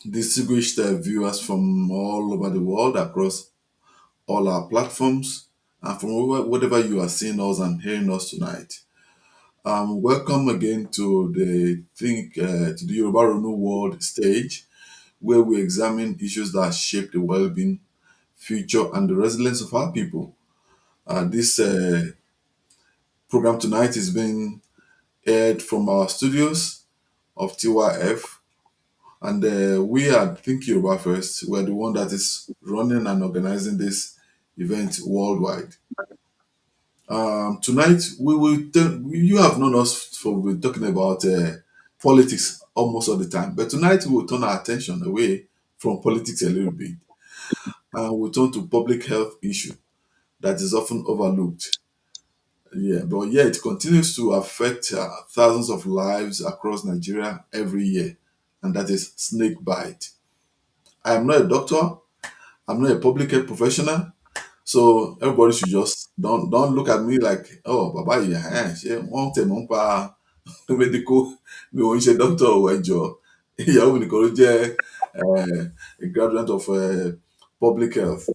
distinguished viewers from all over the world across all our platforms and from whatever you are seeing us and hearing us tonight. Welcome again to to the Yoruba Rónú World stage, where we examine issues that shape the well-being, future, and the resilience of our people. This program tonight is being aired from our studios of TYF, and we are Think Yoruba First. We're the one that is running and organizing this event worldwide. Tonight, you have known us for we're talking about politics almost all the time, but tonight we will turn our attention away from politics a little bit and we'll turn to public health issue that is often overlooked. Yeah, but yeah, it continues to affect thousands of lives across Nigeria every year, and that is snake bite. I am not a doctor. I'm not a public health professional. So everybody should just don't look at me like, oh, baba yeah, ṣé wọ́n tẹ̀ mọ́ ń pa medical mi ò ń ṣe doctor ò ẹjọ́. Ìyàwó mi nìkan ló jẹ́ a graduate of public health.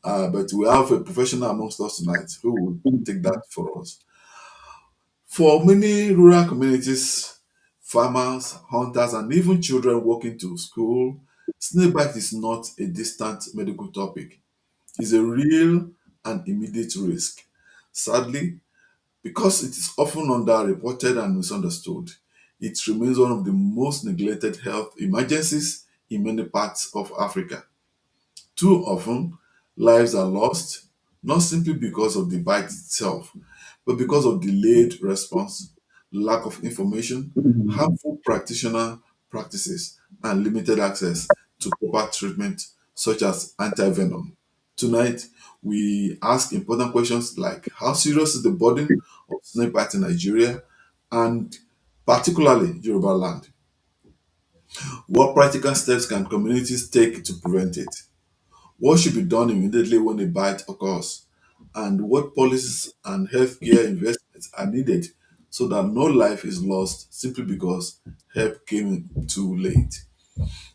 But we have a professional amongst us tonight who will take that for us. For many rural communities, farmers, hunters, and even children walking to school, snakebite is not a distant medical topic. It's a real and immediate risk. Sadly, because it is often underreported and misunderstood, it remains one of the most neglected health emergencies in many parts of Africa. Too often, lives are lost not simply because of the bite itself, but because of delayed response, lack of information, harmful practitioner practices, and limited access to proper treatment such as antivenom. Tonight, we ask important questions like how serious is the burden of snake bite in Nigeria and particularly Yoruba land? What practical steps can communities take to prevent it? What should be done immediately when a bite occurs? And what policies and healthcare investments are needed so that no life is lost simply because help came too late?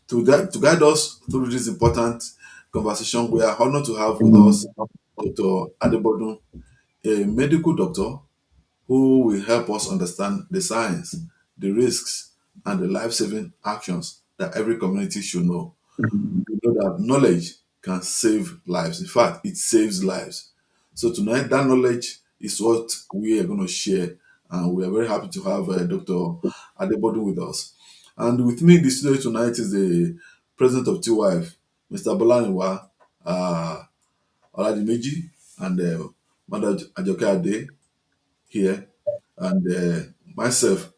To guide us through this important conversation, we are honored to have with us Dr. Adebodun, a medical doctor who will help us understand the science, the risks, and the life saving actions that every community should know. We know that knowledge can save lives. In fact, it saves lives. So tonight, that knowledge is what we are going to share, and we are very happy to have Dr. Adebodun with us. And with me in the studio tonight is the president of TYF, Mr. Bolaniwa uh, Oladimeji, and Mother Ajoke Ade here, and myself,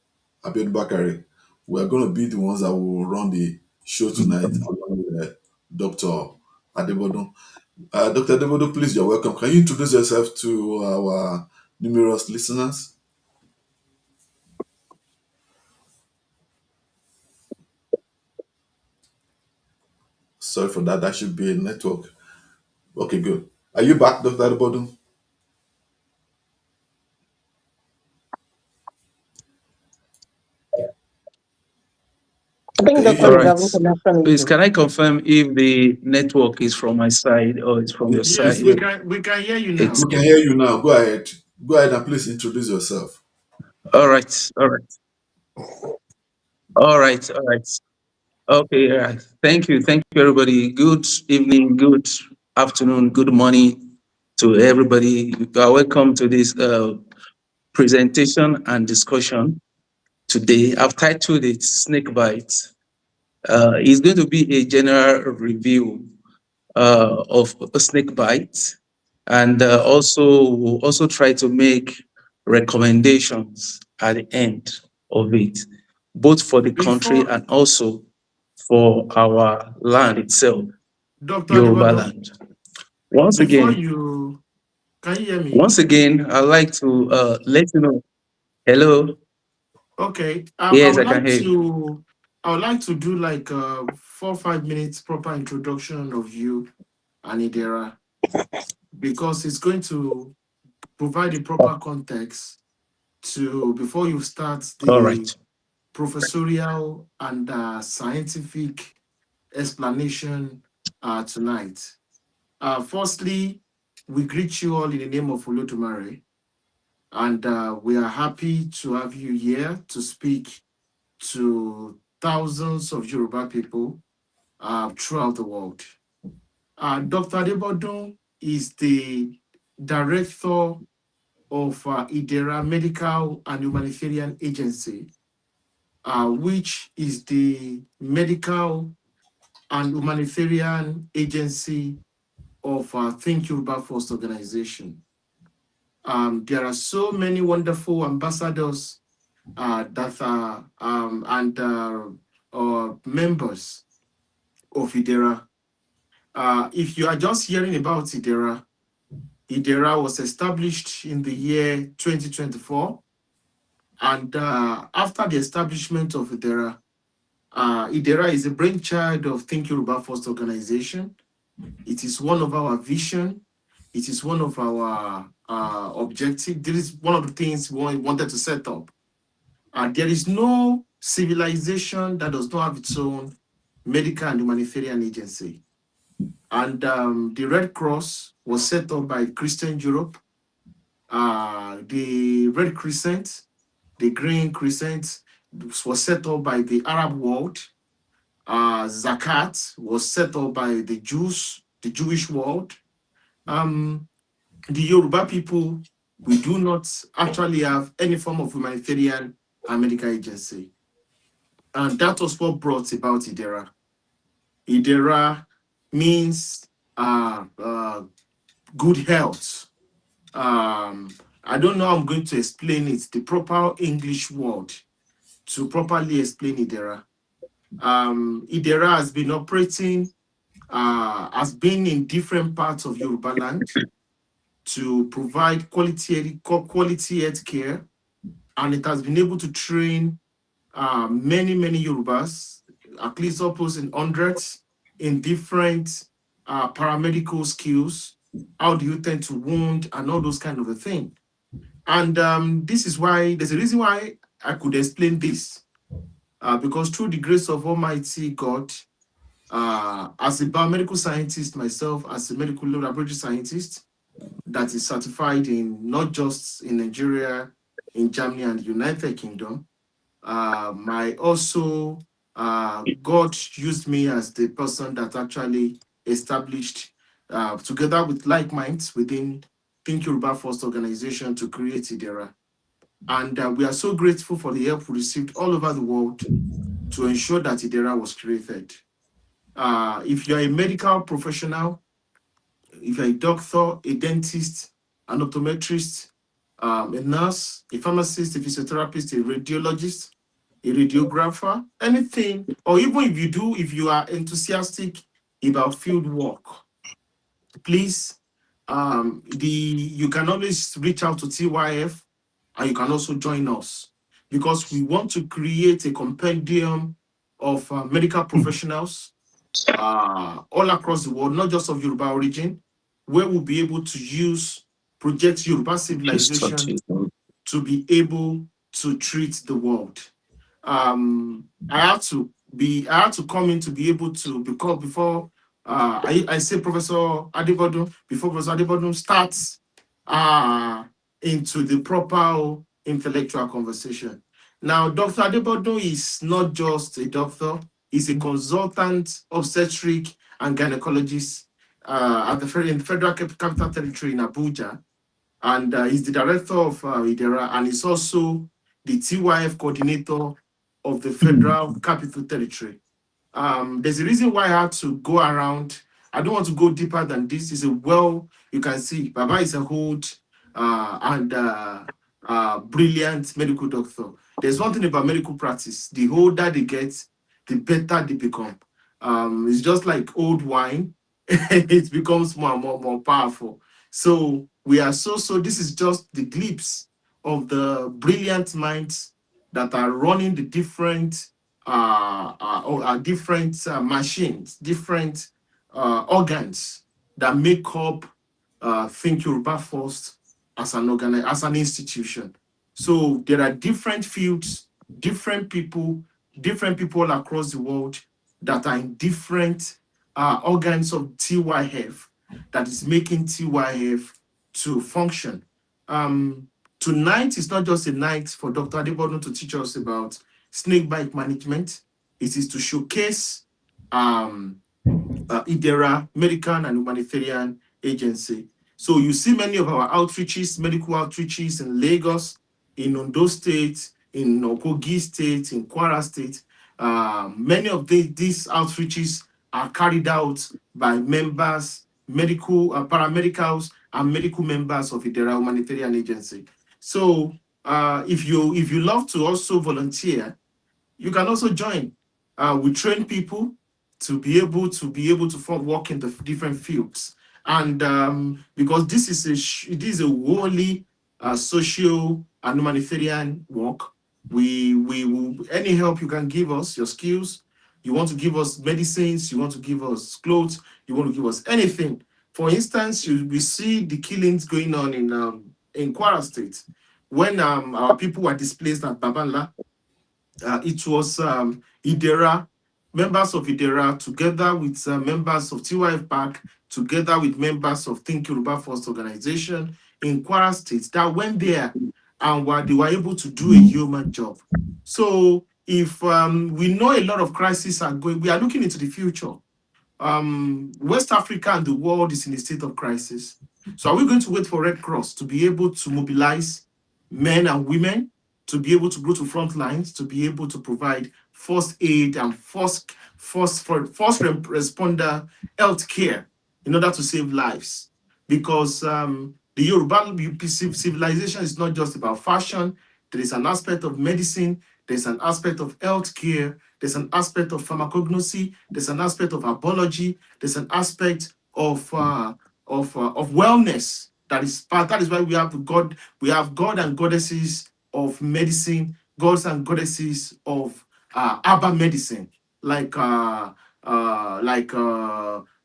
Abiodun Bakari. We are going to be the ones that will run the show tonight along with Dr. Adebodun. Dr. Adebodun, please, you're welcome. Can you introduce yourself to our numerous listeners? Sorry for that. That should be a network. Okay, good. Are you back, Dr. Adebodun? I think Can you Doctor hear All is me? right. having connection Please, issue. can I confirm if the network is from my side or it's from your It's Yes, side? we good. can we can hear you It's We now. can hear you now. Go ahead. Go ahead and please introduce yourself. all right. All right. All right. All right. Okay. All right. Thank you. Thank you, everybody. Good evening, good afternoon, good morning to everybody. You are welcome to this presentation and discussion today. I've titled it Snake Bite. It's going to be a general review of a snake bite, and also we'll also try to make recommendations at the end of it, both for the country Before and also for our land itself, Dr. Yoruba Adebodun, land. Once before again, you can you hear me? once again, I'd like to let you know. Hello. Okay. Yes, I can hear you. I would like to do like 4 or 5 minutes proper introduction of you and IDERA because it's going to provide the proper context to before you start All the right. professorial and scientific explanation tonight. Firstly, we greet you all in the name of Olodumare, and we are happy to have you here to speak to thousands of Yoruba people throughout the world. Dr. Adebodun is the director of IDERA Medical and Humanitarian Agency, which is the medical and humanitarian agency of Think Yoruba First organization. There are so many wonderful ambassadors that are members of IDERA. If you are just hearing about IDERA, IDERA was established in the year 2024. And after the establishment of IDERA, IDERA is a brainchild of Think Yoruba First organization. It is one of our vision. It is one of our objectives. This is one of the things we wanted to set up. There is no civilization that does not have its own medical and humanitarian agency. And the Red Cross was set up by Christian Europe. The Red Crescent, the Green Crescent was set up by the Arab world. Zakat was set up by the Jews, the Jewish world. The Yoruba people, we do not actually have any form of humanitarian and medical agency. And that was what brought about IDERA. IDERA means good health. I don't know how I'm going to explain it, the proper English word to properly explain IDERA. IDERA has been operating, has been in different parts of Yoruba land to provide quality health care, and it has been able to train many Yorubas, at least upwards in hundreds, in different paramedical skills. How do you tend to wound and all those kind of a thing. And this is why there's a reason why I could explain this, because through the grace of Almighty God, as a biomedical scientist myself, as a medical laboratory scientist that is certified in not just in Nigeria, in Germany and the United Kingdom, God used me as the person that actually established, together with like minds within Think Yoruba First organization, to create IDERA. And we are so grateful for the help we received all over the world to ensure that IDERA was created. If you're a medical professional, if you're a doctor, a dentist, an optometrist, a nurse, a pharmacist, a physiotherapist, a radiologist, a radiographer, anything, or even if you are enthusiastic about field work, please, you can always reach out to TYF, and you can also join us, because we want to create a compendium of medical professionals all across the world, not just of Yoruba origin, where we'll be able to use Project Yoruba Civilization to be able to treat the world. I had to come in to be able to, because before I say Professor Adebodun, before Professor Adebodun starts into the proper intellectual conversation. Now, Dr. Adebodun is not just a doctor, he's a consultant obstetric and gynecologist in the Federal Capital Territory in Abuja, and he's the director of IDERA, and he's also the TYF coordinator of the Federal Capital Territory. There's a reason why I had to go around. I don't want to go deeper than this. It's you can see, Baba is a old and brilliant medical doctor. There's one thing about medical practice: the older they get, the better they become. It's just like old wine; it becomes more and more powerful. So we are this is just the glimpse of the brilliant minds that are running the different machines, different organs that make up Think Yoruba First as as an institution. So there are different fields, different people all across the world that are in different organs of TYF that is making TYF to function. Tonight is not just a night for Dr. Adebodun to teach us about snake bite management. It is to showcase IDERA, Medical and Humanitarian Agency. So you see many of our outreaches, medical outreaches in Lagos, in Ondo State, in Kogi State, in Kwara State. Many of these outreaches are carried out by members, medical, paramedicals, and medical members of IDERA Humanitarian Agency. So if you love to also volunteer, you can also join. We train people to be able to work in the different fields, and because this is a wholly social and humanitarian work, we will any help you can give us, your skills. You want to give us medicines, you want to give us clothes, you want to give us anything. For instance, we see the killings going on in Kwara State when our people were displaced at Babanla. It was IDERA, members of IDERA, together with members of TYF Park, together with members of Think Yoruba First organization in Kwara State that went there and they were able to do a human job. So if we know a lot of crises are going, we are looking into the future. West Africa and the world is in a state of crisis. So are we going to wait for Red Cross to be able to mobilize men and women to be able to go to front lines, to be able to provide first aid and first responder health care in order to save lives? Because the Yoruba civilization is not just about fashion. There is an aspect of medicine. There's an aspect of health care. There's an aspect of pharmacognosy. There's an aspect of apology. There's an aspect of wellness. That is why we have God. We have God and goddesses of medicine, gods and goddesses of herbal medicine, like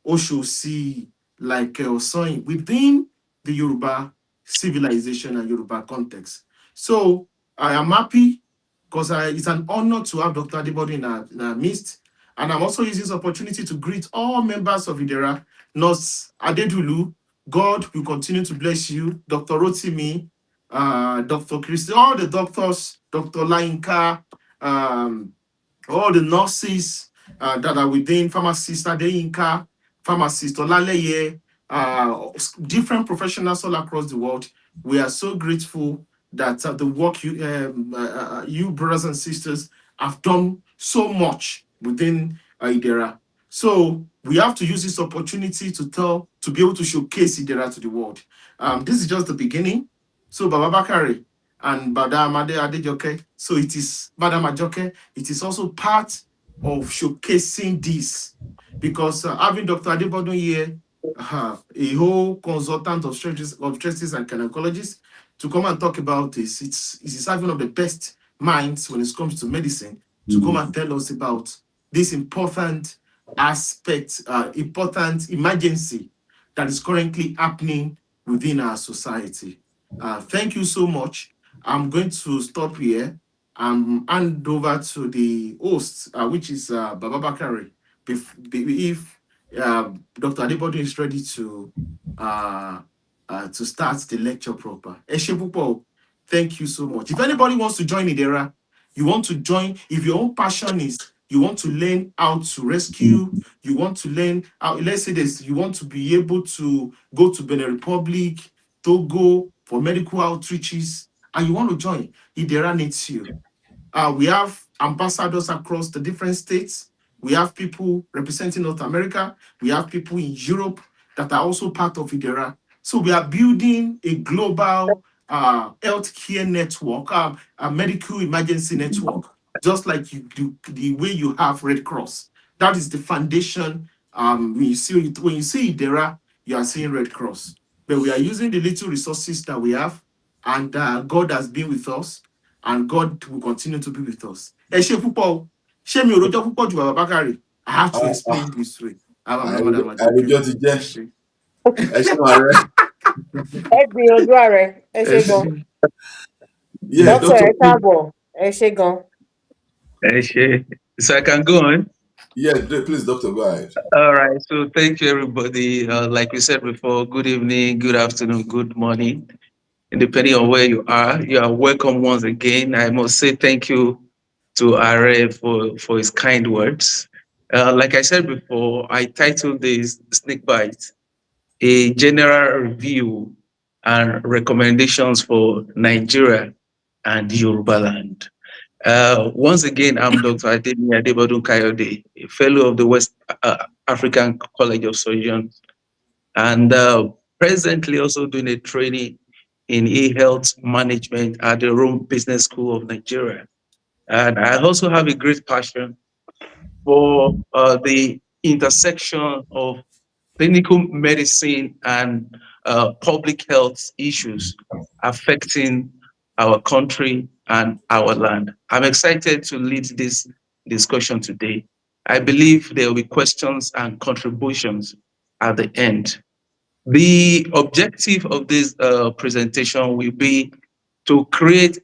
Oshosi, like Osoin, within the Yoruba civilization and Yoruba context. So I am happy because it's an honor to have Dr. Adebodun in our midst. And I'm also using this opportunity to greet all members of IDERA. Nurse Adedulu, God will continue to bless you. Dr. Rotimi, Dr. Christy, all the doctors, Dr. Lainka, all the nurses that are within, pharmacist Adeyinka, pharmacist Olaleye, different professionals all across the world. We are so grateful that the work you brothers and sisters have done so much within IDERA. So we have to use this opportunity to be able to showcase IDERA to the world. This is just the beginning. So Baba Bakari and Badam Adejoke. So it is Badam Ajoke. It is also part of showcasing this, because having Dr. Adebodun here, a whole consultant of stresses and gynecologists, to come and talk about this. It is having one of the best minds when it comes to medicine to come and tell us about this important aspect, important emergency that is currently happening within our society. Thank you so much. I'm going to stop here and hand over to the host, which is Baba Bakari. If Dr. Adebodun is ready to start the lecture proper. Thank you so much. If anybody wants to join IDERA, you want to join, if your own passion is you want to learn how to rescue, you want to learn how, let's say this, you want to be able to go to Benin Republic, Togo for medical outreaches, and you want to join, IDERA needs you. We have ambassadors across the different states. We have people representing North America. We have people in Europe that are also part of IDERA. So we are building a global healthcare network, a medical emergency network, just like the way you have Red Cross. That is the foundation. When you see IDERA, you are seeing Red Cross. But we are using the little resources that we have, and God has been with us, and God will continue to be with us. Ẹ ṣé púpọ̀, ṣé mi ò rojọ́ púpọ̀ jù Baba Bakari? I have to explain this way. Àròjọ ti jẹ́. Ẹ ṣé wàá rẹ̀. Ẹ gbìyànjú ààrẹ, ẹ ṣé gan. Yeah, Dókítà Doctor. ẹ káàbọ̀, ẹ ṣé gan. So I can go on. Yeah, please, doctor, go ahead. All right. So thank you, everybody. Like we said before, good evening, good afternoon, good morning. And depending on where you are welcome once again. I must say thank you to Are for his kind words. Like I said before, I titled this Snake Bite, a general review and recommendations for Nigeria and Yoruba land. Once again, I'm Dr. Adebodun Kayode, a fellow of the West African College of Surgeons, and presently also doing a training in e-health management at the Rome Business School of Nigeria. And I also have a great passion for the intersection of clinical medicine and public health issues affecting our country and our land. I'm excited to lead this discussion today. I believe there will be questions and contributions at the end. The objective of this presentation will be to create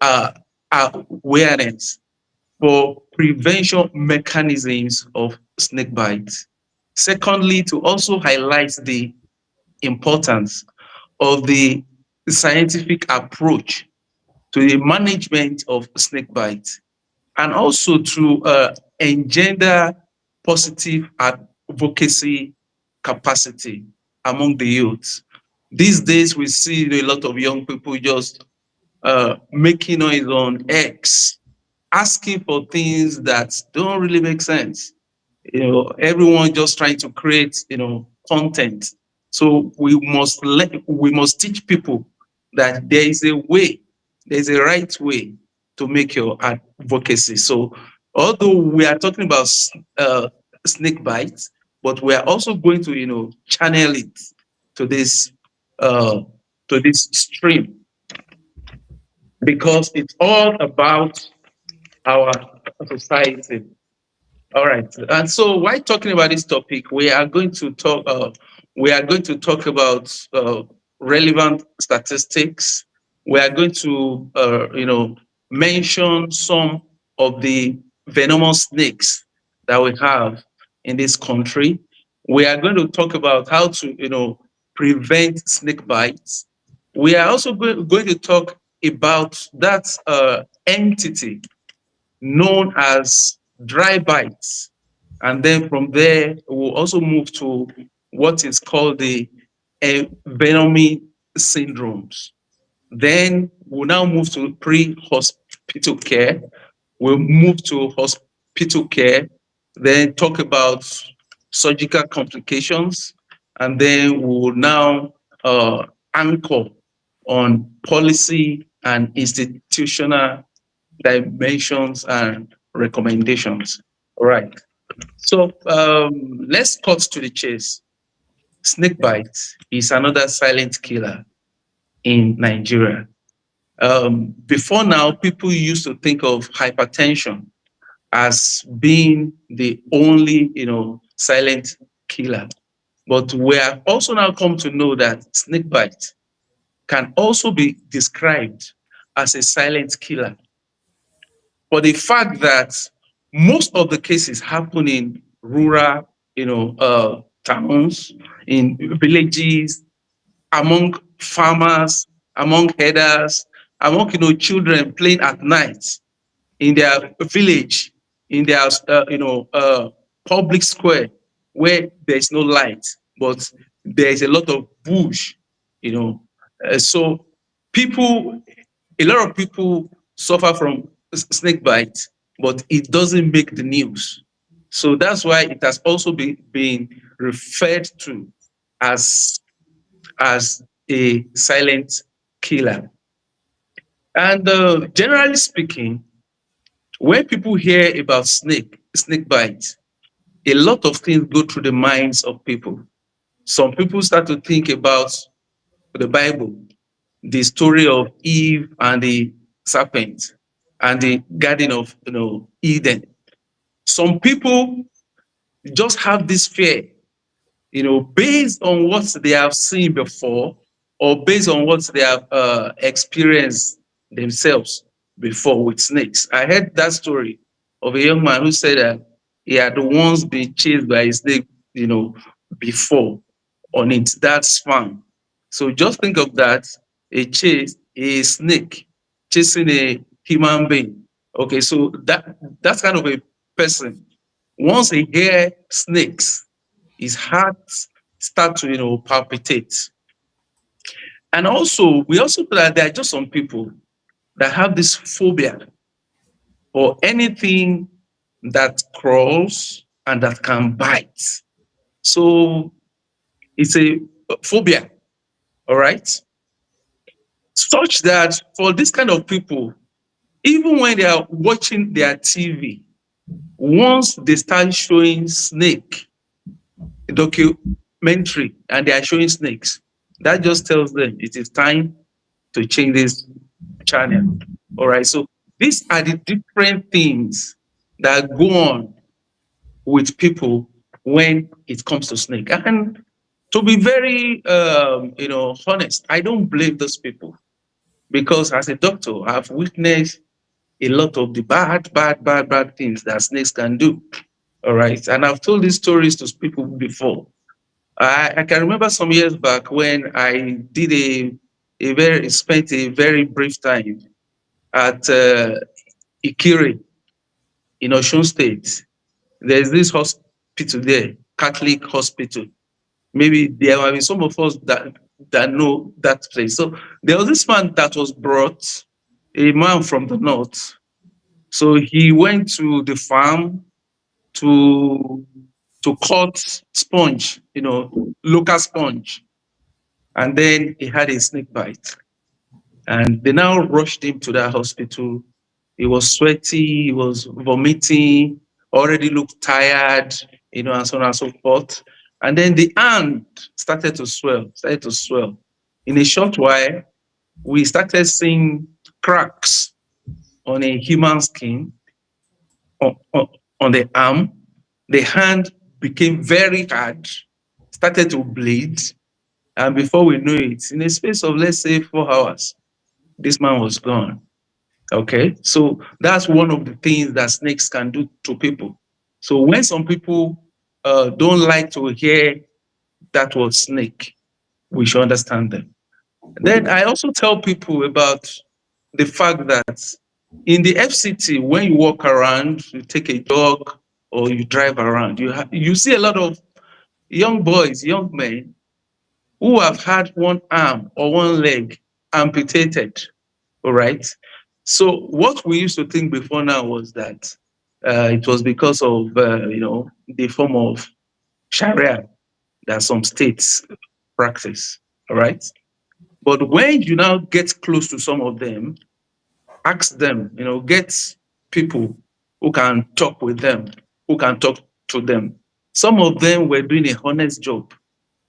uh, awareness for prevention mechanisms of snake bites. Secondly, to also highlight the importance of the scientific approach to the management of snake bites, and also to engender positive advocacy capacity among the youth. These days, we see a lot of young people just making noise on X, asking for things that don't really make sense. Everyone just trying to create, content. So we must teach people that there is a way, there's a right way to make your advocacy. So although we are talking about uh, snake bites, but we are also going to, channel it to this uh, stream, because it's all about our society. All right. And so while talking about this topic, we are going to talk about relevant statistics. We are going to mention some of the venomous snakes that we have in this country. We are going to talk about how to prevent snake bites. We are also going to talk about that entity known as dry bites. And then from there, we'll also move to what is called the venomous syndromes. Then we'll now move to pre-hospital care. We'll move to hospital care, then talk about surgical complications, and then we will now anchor on policy and institutional dimensions and recommendations. All right. So let's cut to the chase. Snake bite is another silent killer in Nigeria. Before now, people used to think of hypertension as being the only, silent killer. But we have also now come to know that snake bite can also be described as a silent killer, for the fact that most of the cases happen in rural, towns, in villages, among farmers, among herders, among children playing at night in their village, in their public square where there is no light, but there is a lot of bush. So people, a lot of people suffer from snake bite, but it doesn't make the news. So that's why it has also been referred to as a silent killer. And generally speaking, when people hear about snake bite, a lot of things go through the minds of people. Some people start to think about the Bible, the story of Eve and the serpent and the Garden of Eden. Some people just have this fear, based on what they have seen before, or based on what they have experienced themselves before with snakes. I heard that story of a young man who said that he had once been chased by a snake, before on it. That's fun. So just think of that: a snake chasing a human being. Okay, so that's kind of a person. Once he hear snakes, his heart start to palpitate. And also, we also know that there are just some people that have this phobia for anything that crawls and that can bite. So it's a phobia, all right? Such that for this kind of people, even when they are watching their TV, once they start showing snake documentary and they are showing snakes, that just tells them it is time to change this channel. All right. So these are the different things that go on with people when it comes to snake. And to be very, honest, I don't blame those people because as a doctor, I've witnessed a lot of the bad things that snakes can do. All right. And I've told these stories to people before. I can remember some years back when I did spent a very brief time at Ikire in Osun State. There's this hospital there, Catholic hospital. Maybe there might be some of us that know that place. So there was this man that was brought, a man from the north. So he went to the farm to cut sponge, local sponge, and then he had a snake bite. And they now rushed him to that hospital. He was sweaty, he was vomiting, already looked tired, and so on and so forth. And then the hand started to swell. In a short while, we started seeing cracks on a human skin, on, on, on the arm. The hand became very hard, started to bleed. And before we knew it, in a space of, let's say, 4 hours, this man was gone. Okay, so that's one of the things that snakes can do to people. So when some people don't like to hear that word snake, we should understand them. Then I also tell people about the fact that in the FCT, when you walk around, you take a jog or you drive around, you see a lot of young boys, young men who have had one arm or one leg amputated. All right. So what we used to think before now was that it was because of the form of Sharia that some states practice. All right. But when you now get close to some of them, ask them, get people who can talk with them, who can talk to them. Some of them were doing a honest job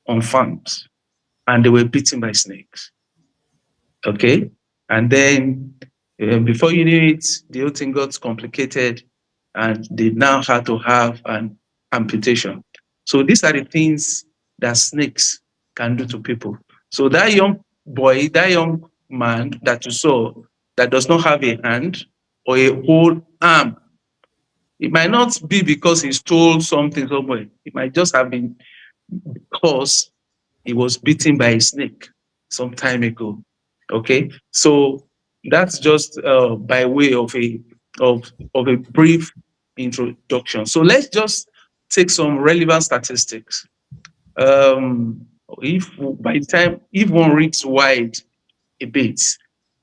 on farms and they were beaten by snakes. Okay. And then before you knew it, the whole thing got complicated and they now had to have an amputation. So these are the things that snakes can do to people. So that young boy, that young man that you saw that does not have a hand or a whole arm, it might not be because he stole something somewhere. It might just have been because he was bitten by a snake some time ago. Okay, so that's just by way of a brief introduction. So let's just take some relevant statistics. If by the time if one reads wide a bit,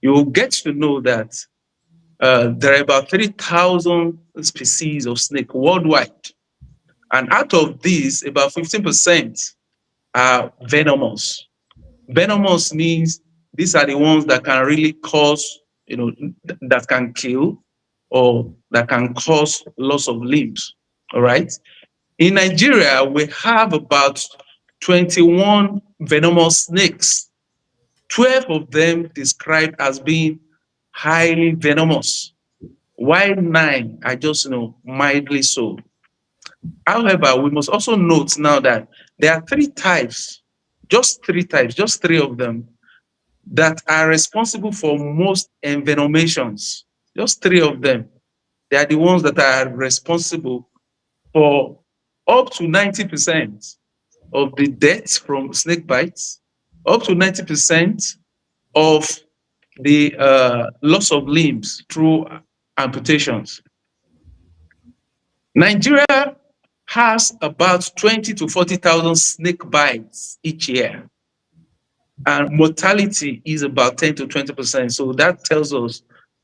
you'll get to know that there are about 3,000 species of snake worldwide, and out of these, about 15% are venomous. Venomous means these are the ones that can really cause, that can kill or that can cause loss of limbs. All right. In Nigeria, we have about 21 venomous snakes, 12 of them described as being highly venomous, while 9 are just, mildly so. However, we must also note now that there are 3 types, just three of them that are responsible for most envenomations. Just 3 of them. They are the ones that are responsible for up to 90% of the deaths from snake bites, up to 90% of the loss of limbs through amputations. Nigeria has about 20 to 40,000 snake bites each year, and mortality is about 10 to 20%. So that tells us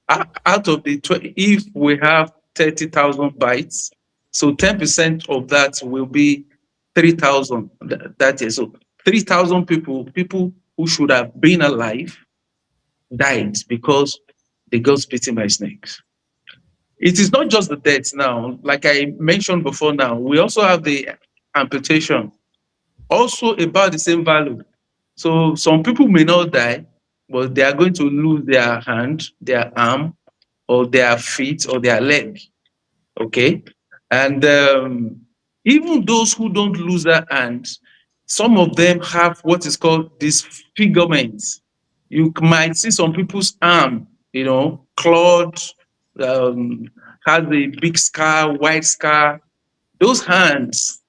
out of the if we have 30,000 bites, so 10% of that will be 3,000 that year. So 3,000 people who should have been alive died because they got bitten by snakes. It is not just the deaths now. Like I mentioned before now, we also have the amputation, also about the same value. So some people may not die, but they are going to lose their hand, their arm, or their feet, or their leg. Okay? And even those who don't lose their hands, some of them have what is called disfigurements. You might see some people's arm, clawed, um, has a big scar, white scar. Those hands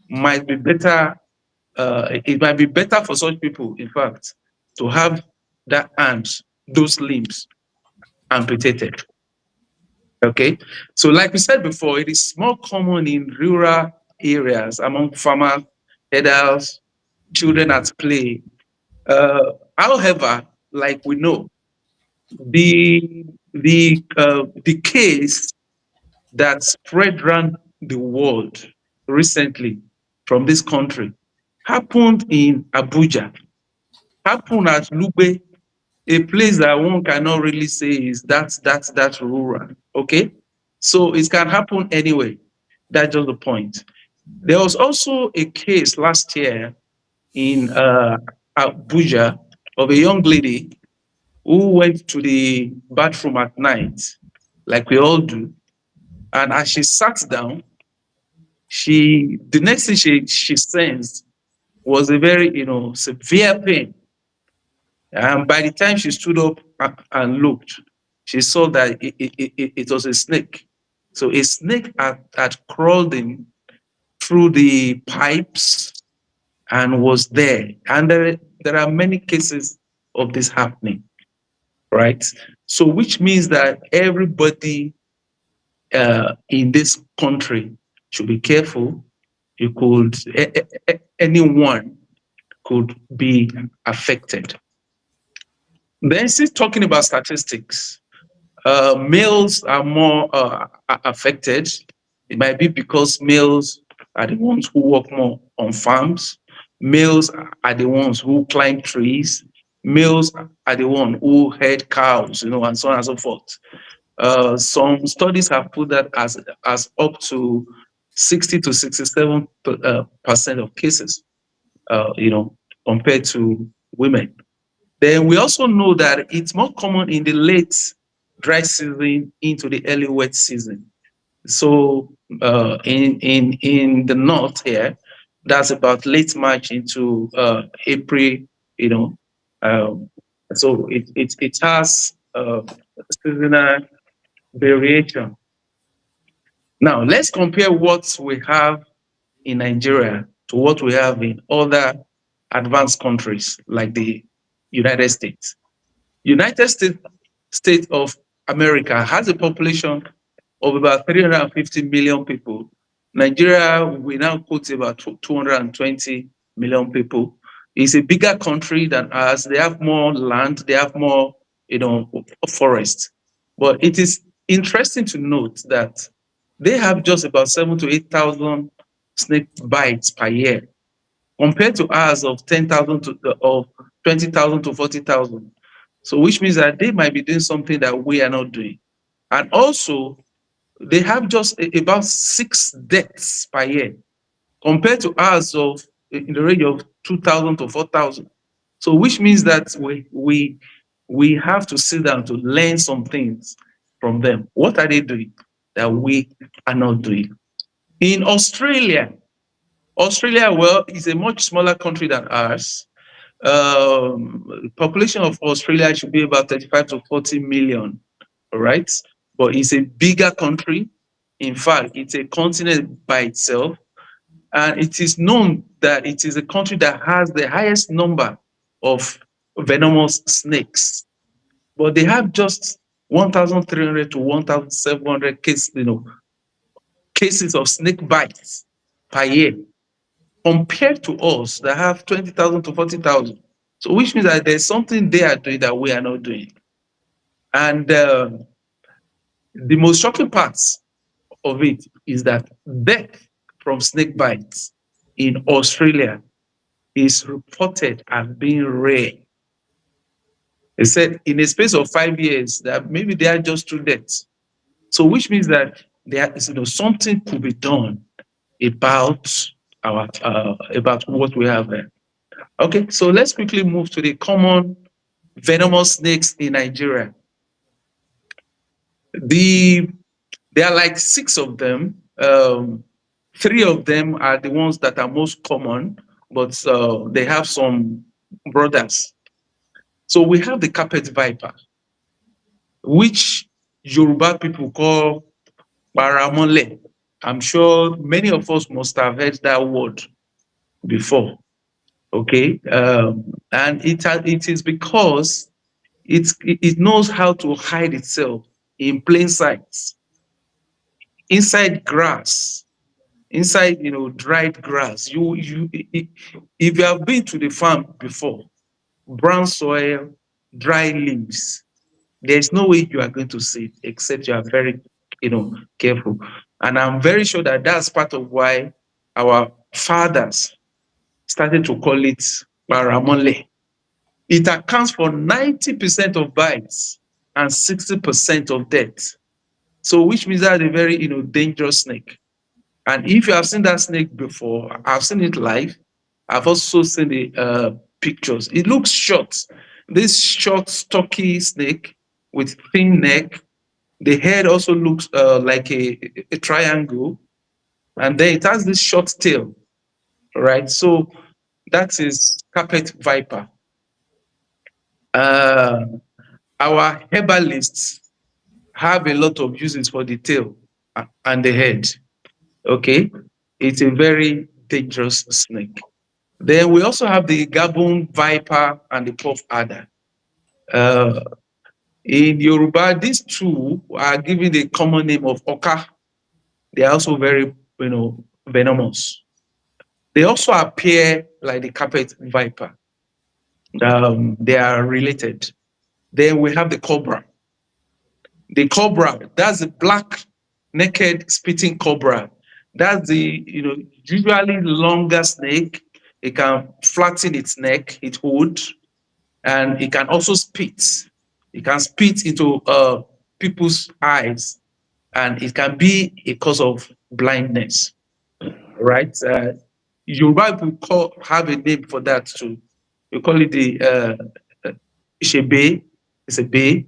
might be better. It might be better for such people, in fact, to have that hands, those limbs amputated. Okay, so like we said before, it is more common in rural areas among farmers, herders, children at play. However, like we know, the case that spread around the world recently from this country happened in Abuja, happened at Lugbe, a place that one cannot really say is that rural. Okay, so it can happen anyway. That's just the point. There was also a case last year in Abuja of a young lady who went to the bathroom at night, like we all do, and as she sat down, the next thing she sensed was a very severe pain. And by the time she stood up and looked, she saw that it was a snake. So a snake had crawled in through the pipes and was there. And there are many cases of this happening, right? So which means that everybody in this country should be careful. Anyone could be affected. Then still talking about statistics, males are more affected. It might be because males are the ones who work more on farms. Males are the ones who climb trees. Males are the ones who herd cows, and so on and so forth. Some studies have put that as up to 60 to 67% of cases, compared to women. Then we also know that it's more common in the late dry season into the early wet season. So in the north here, that's about late March into April. Um, so it has seasonal variation. Now let's compare what we have in Nigeria to what we have in other advanced countries like the United States. United States of America has a population of about 350 million people. Nigeria, we now quote about 220 million people. It's a bigger country than us. They have more land, they have more, forest. But it is interesting to note that they have just about 7 to 8,000 snake bites per year, compared to ours of 10,000 of 20,000 to 40,000. So which means that they might be doing something that we are not doing. And also, they have just about 6 deaths per year, compared to ours of in the range of 2,000 to 4,000. So which means that we have to sit down to learn some things from them. What are they doing that we are not doing? In Australia, well, is a much smaller country than ours. Population of Australia should be about 35 to 40 million, all right? But it's a bigger country In fact, it's a continent by itself. And it is known that it is a country that has the highest number of venomous snakes. But they have just 1,300 to 1,700 cases of snake bites per year, compared to us that have 20,000 to 40,000. So which means that there's something they are doing that we are not doing. And the most shocking parts of it is that death from snake bites in Australia is reported as being rare. They said in a space of 5 years that maybe they are just 2 deaths. So which means that there is, something could be done about our about what we have there. Okay, so let's quickly move to the common venomous snakes in Nigeria. There are like 6 of them. 3 of them are the ones that are most common, but they have some brothers. So we have the carpet viper, which Yoruba people call paramole. I'm sure many of us must have heard that word before. Okay, and it is because it knows how to hide itself in plain sight, inside grass, inside dried grass. If you have been to the farm before, brown soil, dry leaves, there's no way you are going to see it except you are very careful. And I'm very sure that that's part of why our fathers started to call it paramole. It accounts for 90% of bites and 60% of death. So which means that's a very dangerous snake. And if you have seen that snake before, I've seen it live. I've also seen the pictures. It looks short. This short, stocky snake with thin neck. The head also looks like a triangle. And then it has this short tail, right? So that is carpet viper. Our herbalists have a lot of uses for the tail and the head. Okay, it's a very dangerous snake. Then we also have the Gabon viper and the puff adder. In Yoruba, these 2 are given the common name of Oka. They are also very, venomous. They also appear like the carpet viper. They are related. Then we have the cobra. The cobra, that's the black, naked, spitting cobra. That's the usually longer snake. It can flatten its neck, its hood, and it can also spit. It can spit into people's eyes, and it can be a cause of blindness. Right? Yoruba people have a name for that too. You call it the Ishebe. It's a bay.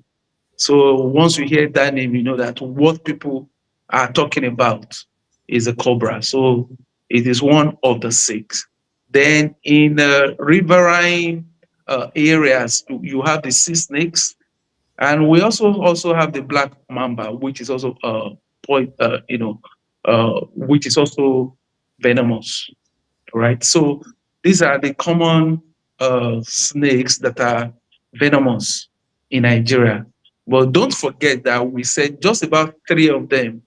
So once you hear that name, you know that what people are talking about is a cobra. So it is one of the 6. Then in riverine areas, you have the sea snakes, and we also have the black mamba, which is also which is also venomous, right? So these are the common snakes that are venomous in Nigeria. But don't forget that we said just about 3 of them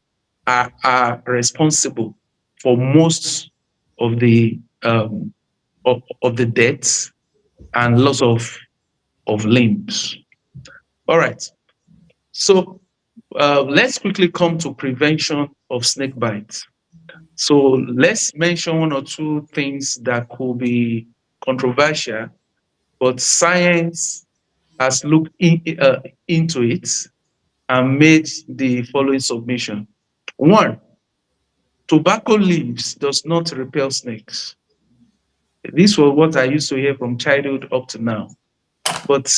are responsible for most of the of the deaths and loss of limbs. All right. So let's quickly come to prevention of snake bites. So let's mention 1 or 2 things that could be controversial, but science has looked into it and made the following submission. 1, tobacco leaves does not repel snakes. This was what I used to hear from childhood up to now. But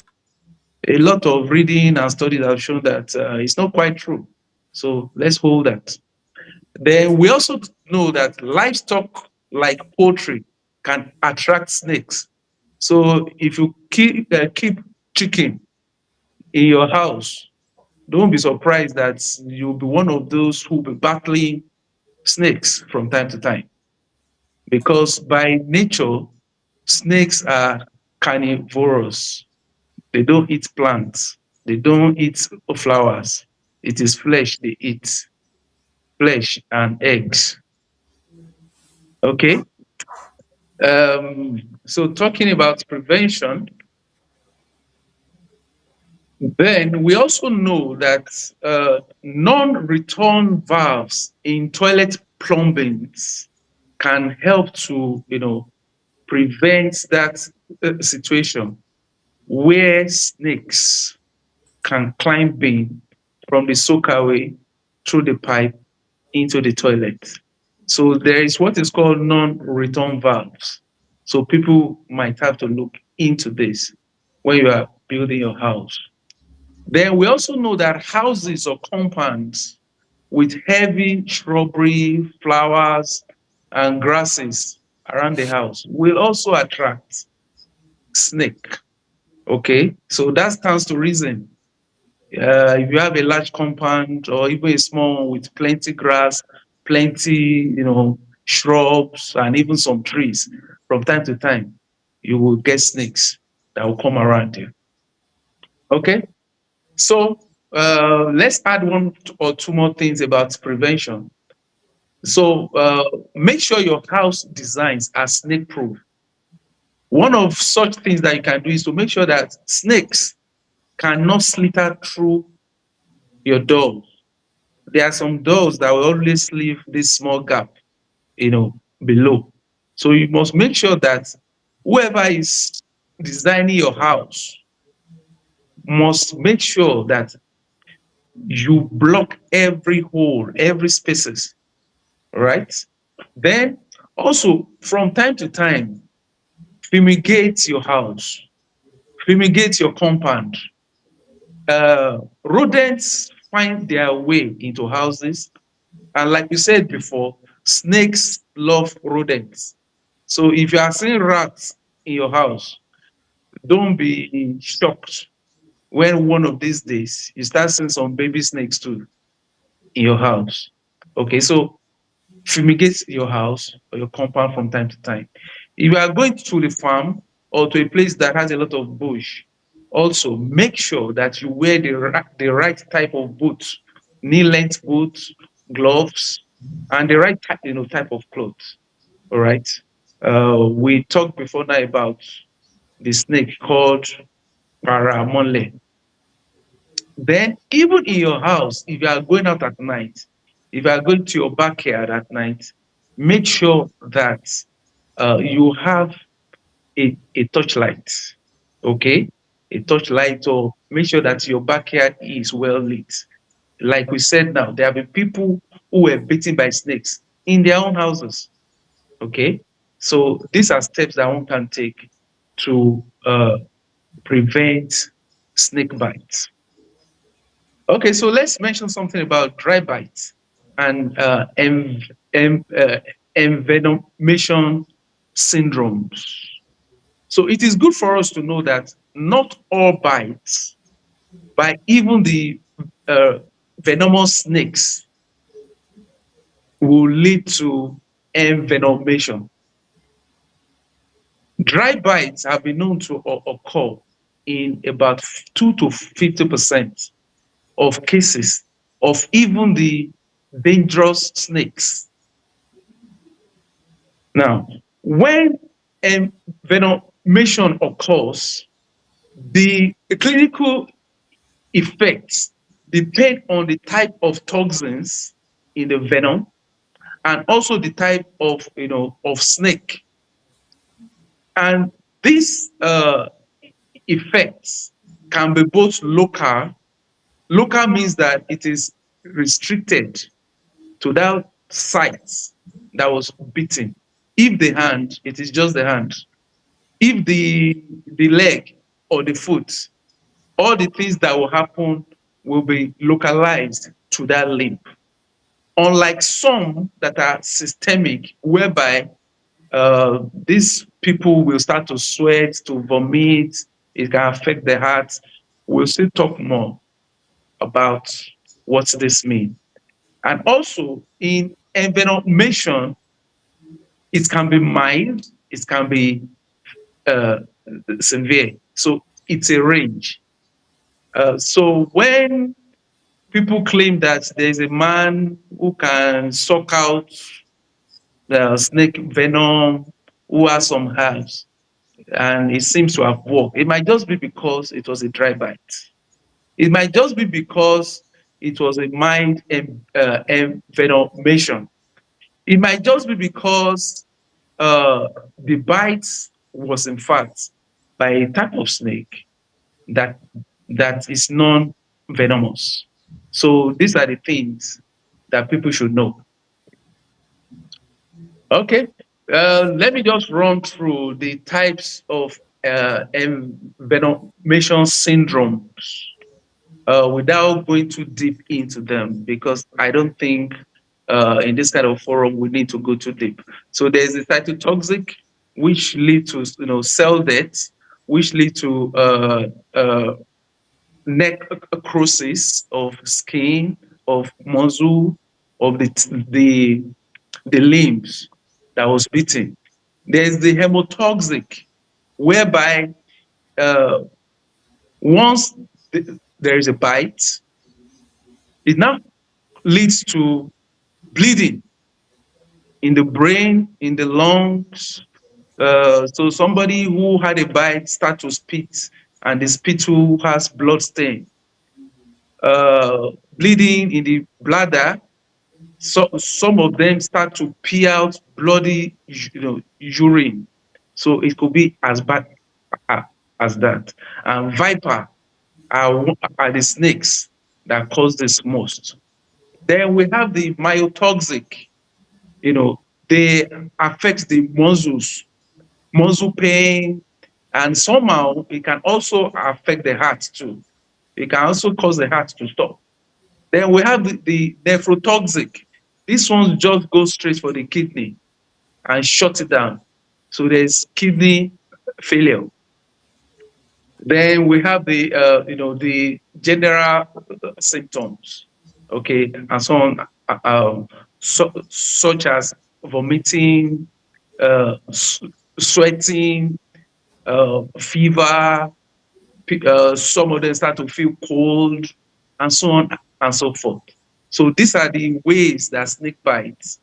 a lot of reading and studies have shown that it's not quite true. So let's hold that. Then we also know that livestock like poultry can attract snakes. So if you keep chicken in your house, don't be surprised that you'll be one of those who will be battling snakes from time to time. Because by nature, snakes are carnivorous. They don't eat plants. They don't eat flowers. It is flesh they eat, flesh and eggs. Okay. So talking about prevention, then we also know that non-return valves in toilet plumbings can help to, prevent that situation where snakes can climb in from the soakaway through the pipe into the toilet. So there is what is called non-return valves. So people might have to look into this when you are building your house. Then we also know that houses or compounds with heavy shrubbery, flowers, and grasses around the house will also attract snake. Okay, so that stands to reason. If you have a large compound or even a small one with plenty grass, plenty, shrubs, and even some trees, from time to time, you will get snakes that will come around you. Okay, so let's add one or two more things about prevention. So make sure your house designs are snake proof. One of such things that you can do is to make sure that snakes cannot slither through your door. There are some doors that will always leave this small gap, below. So you must make sure that whoever is designing your house must make sure that you block every hole, every spaces, right? Then also from time to time, fumigate your house, fumigate your compound. Rodents find their way into houses. And like you said before, snakes love rodents. So if you are seeing rats in your house, don't be shocked when one of these days you start seeing some baby snakes too in your house. Okay, so fumigate your house or your compound from time to time. If you are going to the farm or to a place that has a lot of bush, also make sure that you wear the right type of boots, knee-length boots, gloves, and the right type of clothes. All right. We talked before now about the snake called paramole. Then, even in your house, if you are going out at night, if you are going to your backyard at night, make sure that you have a torchlight, okay? A torchlight, or make sure that your backyard is well lit. Like we said now, there have been people who were bitten by snakes in their own houses, okay? So these are steps that one can take to prevent snake bites. Okay, so let's mention something about dry bites and envenomation syndromes. So it is good for us to know that not all bites by even the venomous snakes will lead to envenomation. Dry bites have been known to occur in about 2 to 50% of cases of even the dangerous snakes. Now, when envenomation occurs, the clinical effects depend on the type of toxins in the venom and also the type of snake. And these effects can be both local. Local means that it is restricted to that site that was beaten. If the hand, it is just the hand. If the leg or the foot, all the things that will happen will be localized to that limb. Unlike some that are systemic, whereby these people will start to sweat, to vomit, it can affect the heart. We'll still talk more. about what this means. And also in envenomation, it can be mild, it can be uh, severe. So it's a range. So when people claim that there's a man who can suck out the snake venom, who has some herbs, and it seems to have worked, it might just be because it was a dry bite. It might just be because it was a mild envenomation. It might just be because the bite was in fact by a type of snake that is non-venomous. So these are the things that people should know. Okay, let me just run through the types of envenomation syndromes without going too deep into them, because I don't think in this kind of forum we need to go too deep. So there's the cytotoxic, which lead to cell death, which lead to necrosis of skin, of muscle, of the limbs that was beaten. There's the hemotoxic, whereby uh, once there is a bite, it now leads to bleeding in the brain, in the lungs. So somebody who had a bite start to spit, and the spittle has blood stain, bleeding in the bladder. So some of them start to pee out bloody, urine. So it could be as bad uh, as that. And viper are the snakes that cause this most. Then we have the myotoxic. They affect the muscles, muscle pain, and somehow it can also affect the heart too. It can also cause the heart to stop. Then we have the nephrotoxic. This one just goes straight for the kidney and shut it down. So there's kidney failure. Then we have the general symptoms, okay, and so on, such as vomiting, sweating, fever. Some of them start to feel cold, and so on and so forth. So these are the ways that snake bites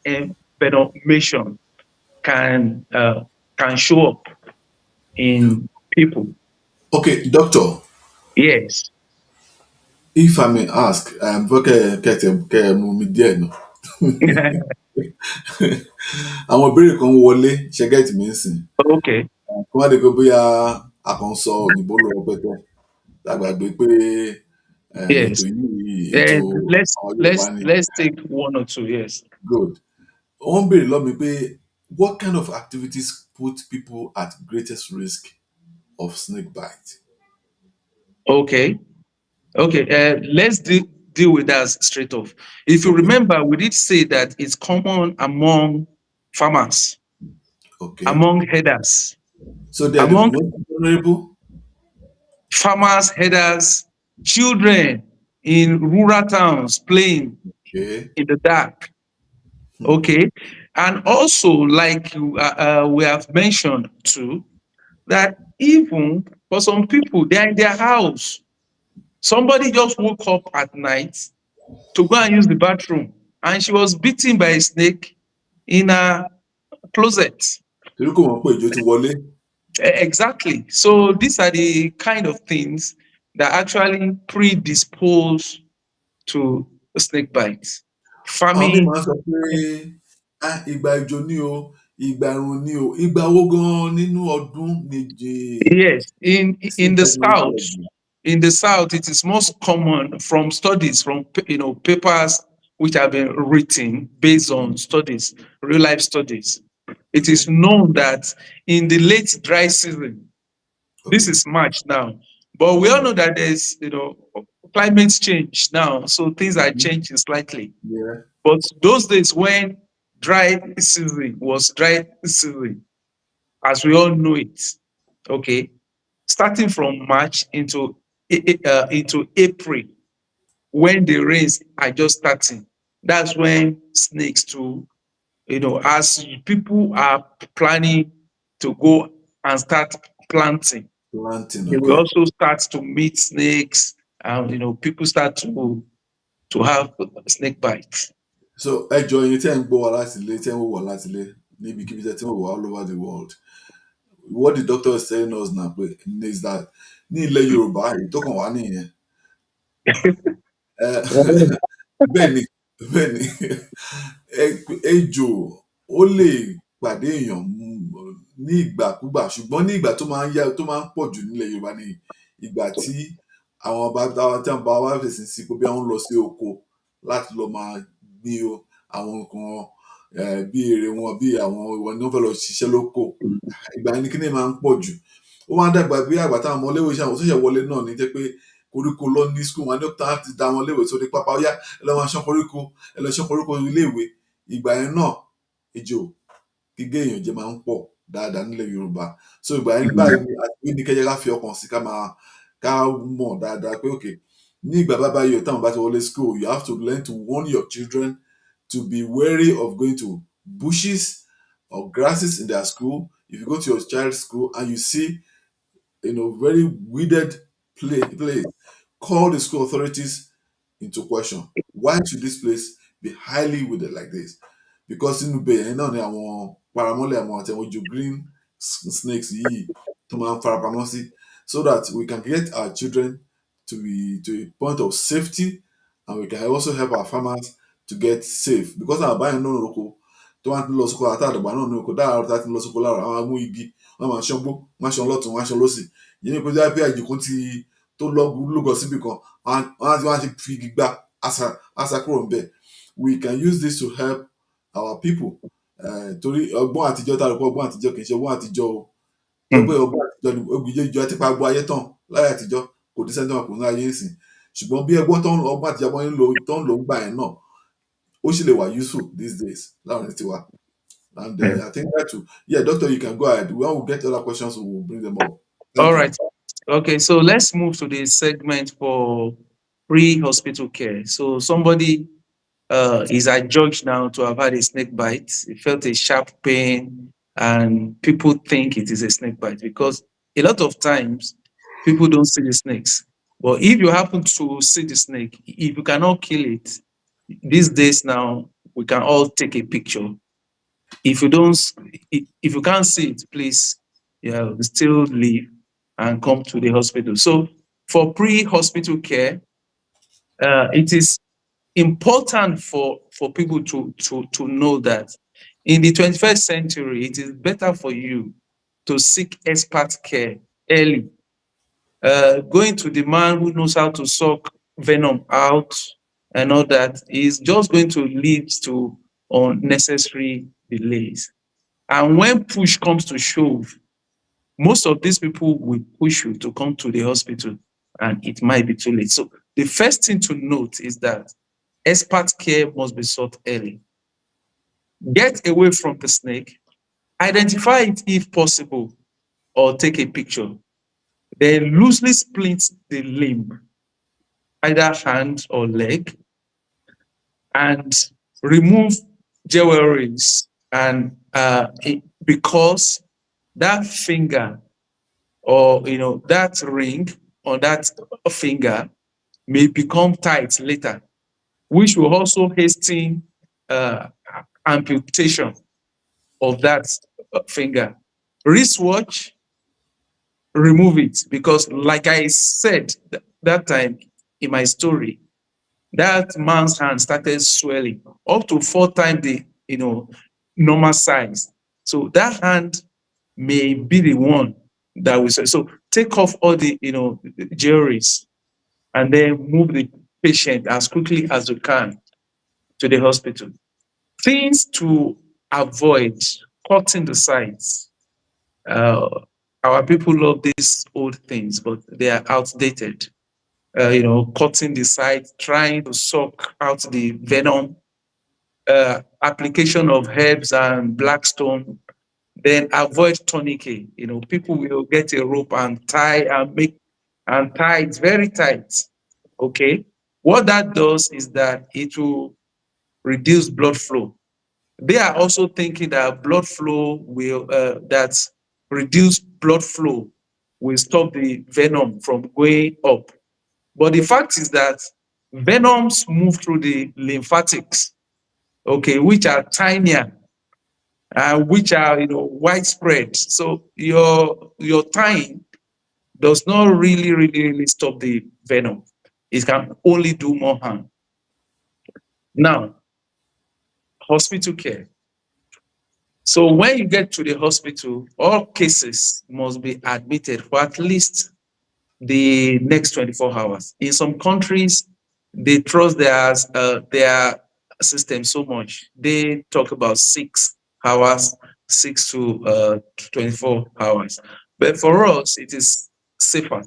and venomation can show up in people. Okay, doctor, Yes. if I may ask, before kẹ́ mú mi díẹ̀ nù. Àwọn ìbéèrè kan wọlé, ṣe get mi ń sìn. Okay. Kó má di pé bóyá a kàn sọ òyìnbó lọ pẹ́pẹ́. Lágbàgbé pé ètò Yes. yìí, ètò And let's àwọn Yorùbá let's ni. let's take one or two. Yes. Good. Wọ́n béèrè lọ́wọ́ mi pé what kind of activities put people at greatest risk of snake bite? Okay. Okay. Let's deal with that straight off. If you Okay. remember, we did say that it's common among farmers, Okay. among herders, So they are the among most vulnerable. farmers, herders, children in rural towns playing Okay. in the dark. Hmm. Okay. And also, like we have mentioned too, that even for some people, they're in their house. Somebody just woke up at night to go and use the bathroom, and she was bitten by a snake in her closet. Torí kò mọ̀ pé ìjó ti wọlé. Exactly. So these are the kind of things that actually predispose to snake bites. Àwọn míì Farming. máa ń sọ pé ìgbà ìjò ni o, ìgbà ẹ̀rùn ni o, ìgbà wo gan-an nínú ọdún ni Yes, in snake the bite máa ń south, ṣẹlẹ̀ jù? it is most common from studies, from papers which have been written based on studies, real life studies. It Okay. is known that in the late dry season, this Okay. is March now, but we all know that there's climate change now, so things are Mhm. changing slightly. Yeah. But those days when dry season, as we all know it, okay, starting from March into into April, when the rains are just starting. That's when snakes too, as people are planning to go and start planting, Planting, they will okay. also start to meet snakes, and people start to have snake bites. So ẹ jọ ẹyin tí ẹ ń gbọ́ wa láti ilé tí ẹ ń wò wá láti ilé níbikíbi tí ẹ ti ń wò wá all over the world, what the doctor is telling us now is that ní ilẹ̀ Yorùbá èyí tó kàn wá nìyẹn. Eh, bẹ́ẹ̀ ni bẹ́ẹ̀ ni ejò ó lè pàdé èèyàn ní ìgbàkúgbà, ṣùgbọ́n ní ìgbà tó máa ń pọ̀ jù nílẹ̀ Yorùbá ni ìgbà tí àwọn bá wá fèsì sí pé bí wọ́n ń lọ sí oko láti lọ máa gbin àwọn nǹkan bí èrè wọn, bí àwọn ìwọ̀n ni wọ́n fẹ́ lọ ṣiṣẹ́ lóko. Ìgbà yẹn ni kíní máa ń pọ̀ jù. Ó máa ń dàgbà bí àgbà táwọn ọmọ iléèwé ṣe àwọn tó ṣẹ̀ wọlé náà ní jẹ́ pé koríko lọ ní school wọn ní ó tán ti da wọn léèwé sórí pápá, ó yá ẹ lọ máa ṣán koríko, ẹ lọ ṣán koríko iléèwé. Ìgbà yẹn náà ejò gígé èèyàn jẹ máa ń pọ̀ dáadáa nílẹ̀ Yorùbá. So ìgbà yẹn báyìí ní kẹ́jẹ́ ká fi ọkàn sí ká mọ̀ dáadáa pé okay, ní ìgbà bábá yìí táwọn bá ti wọlé school, you have to learn to warn your children to be wary of going to bushes or grasses in their school. If you go to your child's school and you see very weeded place, call the school authorities into question. Why should this place be highly weeded like this? Because inú ibẹ̀ yẹn náà ni àwọn paramọ́lẹ̀ àwọn àti àwọn ojú green snakes yìí tó máa ń farapamọ́ sí, so that we can get our children to a point of safety, and we can also help our farmers to get safe. Because àwọn àbáyẹn náà roko tó wá ń lọ sóko àtàdàgbà náà ní oko dáhàrọ̀ tá ti ń lọ sóko lára àwọn amú igi wọn máa ṣángbó wọn ṣan lọ́tún wọn ṣan lọ́sì, yìí ni pé dáa pé àjòkó tó lúgọ síbì kan wọn á ti fi igi gbá àṣà kúrò ń bẹ̀. We can use this to help our people. Torí ọgbọ́n àtijọ́ tá a rò pé ọgbọ́n àtijọ́ kì í ṣe ọgbọ́n àtijọ́ o. Tó pé ọgbọ́n àtijọ́ ni ògbìjọ́ àti pa gbọ́ ayé tán láyé àtijọ́, kò ní sẹ́ńtọ́ kò ní ayé ìsìn. Ṣùgbọ́n bí ọgbọ́n àtijọ́ tó ń lò ń gbà yẹn náà, ó sì lè wà useful these days láàrin tiwa. And I think that too. Yeah, doctor, you can go ahead. When we get other questions, we will bring them up. All right. Okay, so let's move to the segment for pre-hospital care. So somebody is adjudged now to have had a snake bite. He felt a sharp pain, and people think it is a snake bite because a lot of times people don't see the snakes. But if you happen to see the snake, if you cannot kill it, these days now we can all take a picture. If you can't see it, please, still leave and come to the hospital. So for pre-hospital care, it is important for people to know that in the 21st century, it is better for you to seek expert care early. Going to the man who knows how to suck venom out and all that is just going to lead to unnecessary delays. And when push comes to shove, most of these people will push you to come to the hospital, and it might be too late. So the first thing to note is that expert care must be sought early. Get away from the snake, identify it if possible, or take a picture. Then loosely split the limb, either hand or leg, and remove jewelries. And because that finger or that ring on that finger may become tight later, which will also hasten amputation of that finger. Wristwatch, remove it, because like I said that time in my story, that man's hand started swelling up to 4 times the normal size. So that hand may be the one that we say. So take off all the jewelries and then move the patient as quickly as you can to the hospital. Things to avoid: cutting the sides. Our people love these old things, but they are outdated. Cutting the sides, trying to suck out the venom, application of herbs and blackstone. Then avoid tourniquet. People will get a rope and tie and and tight, very tight. Okay. What that does is that it will reduce blood flow. They are also thinking that blood flow will, that reduce blood flow will stop the venom from going up. But the fact is that venoms move through the lymphatics, okay, which are tinier, which are, widespread. So your tying does not really stop the venom. It can only do more harm. Now, hospital care. So when you get to the hospital, all cases must be admitted for at least the next 24 hours. In some countries, they trust their system so much. They talk about 6 hours, 6 to 24 hours. But for us, it is safer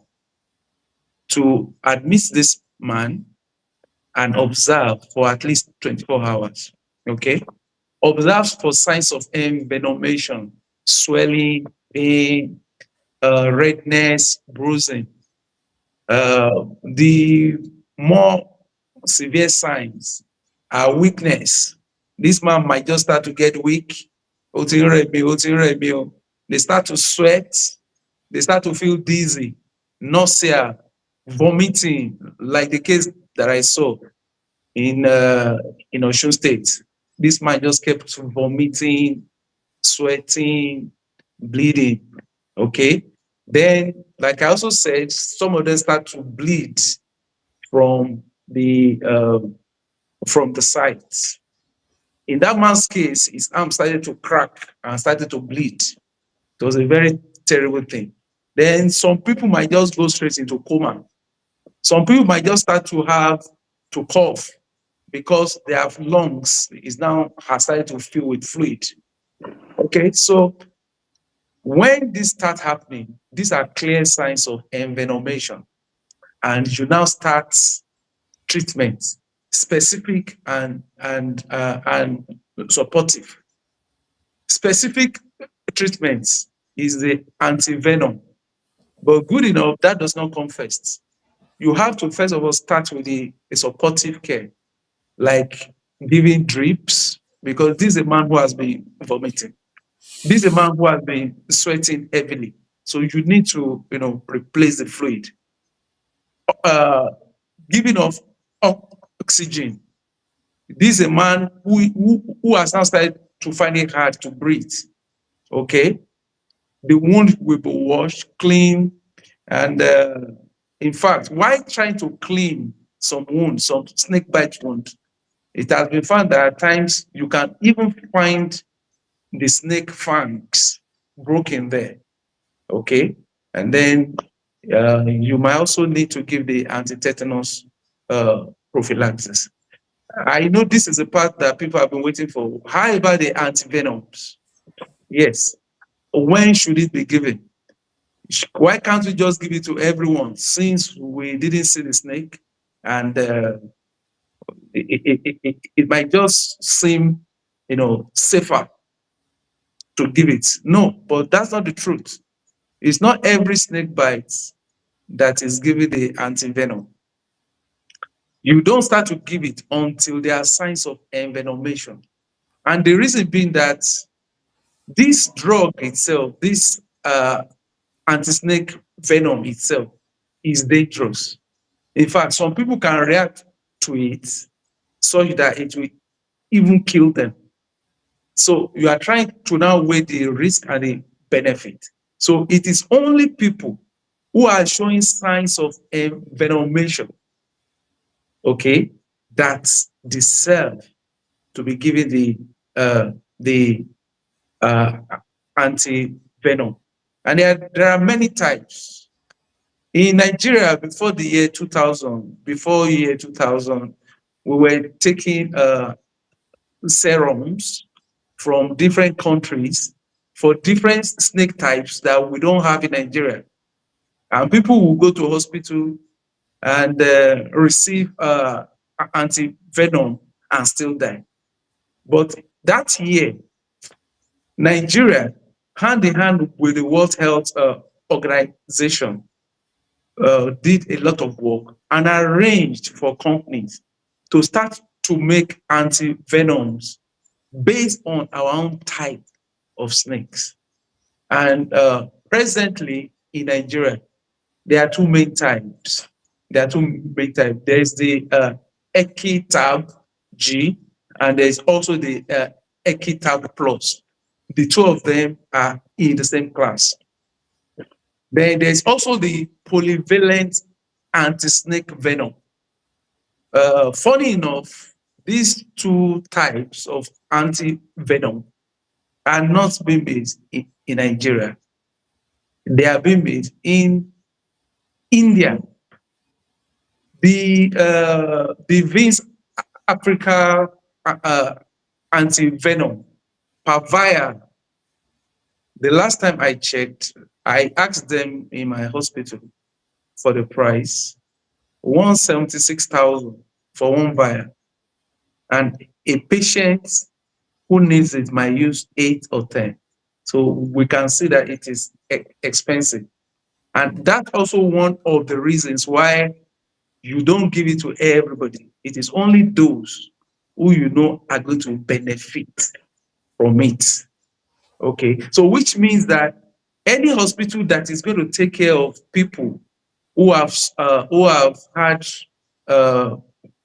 to admit this man and observe for at least 24 hours. Okay? Observe for signs of envenomation, swelling, pain, redness, bruising. The more severe signs are weakness. This man might just start to get weak. They start to sweat. They start to feel dizzy, nausea, vomiting, like the case that I saw in Osun State. This man just kept vomiting, sweating, bleeding. Okay. Then, like I also said, some of them start to bleed from the sides. In that man's case, his arm started to crack and started to bleed. It was a very terrible thing. Then some people might just go straight into coma. Some people might just start to have to cough because their lungs is now has started to fill with fluid. Okay, so when this starts happening, these are clear signs of envenomation, and you now start treatment, specific and supportive. Specific treatments is the antivenom, but good enough, that does not come first. You have to first of all start with a supportive care, like giving drips, because this is a man who has been vomiting. This is a man who has been sweating heavily. So you need to, replace the fluid. Uh, Giving of oxygen. This is a man who has now started to find it hard to breathe. Okay. The wound will be washed, clean, and in fact, while trying to clean some wounds, some snake bite wound, it has been found that at times you can even find the snake fangs broken there. Okay. And then you might also need to give the anti-tetanus prophylaxis. I know this is a part that people have been waiting for. How about the antivenoms? Yes. When should it be given? Why can't we just give it to everyone since we didn't see the snake? And it might just seem, safer to give it. No, but that's not the truth. It's not every snake bite that is given the antivenom. You don't start to give it until there are signs of envenomation. And the reason being that this drug itself, this anti-snake venom itself, is dangerous. In fact, some people can react to it such that it will even kill them. So you are trying to now weigh the risk and the benefit. So it is only people who are showing signs of envenomation, okay, that deserve to be given the anti-venom. And there are many types. In Nigeria, before year 2000, we were taking serums from different countries for different snake types that we don't have in Nigeria. And people will go to hospital and receive anti-venom and still die. But that year, Nigeria, hand in hand with the World Health Organization, did a lot of work and arranged for companies to start to make anti-venoms based on our own type of snakes. And presently in Nigeria, there are two main types. There are two main types. There's the Equitab G, and there's also the Equitab Plus. The two of them are in the same class. Then there's also the polyvalent anti-snake venom. Funny enough, these two types of anti-venom are not being made in Nigeria. They are being made in India. The Vince Africa anti-venom, Pavia, the last time I checked, I asked them in my hospital for the price, 176,000 for one vial. And a patient who needs it might use 8 or 10. So we can see that it is expensive. And that's also one of the reasons why you don't give it to everybody. It is only those who you know are going to benefit from it. Okay, so which means that any hospital that is going to take care of people who have had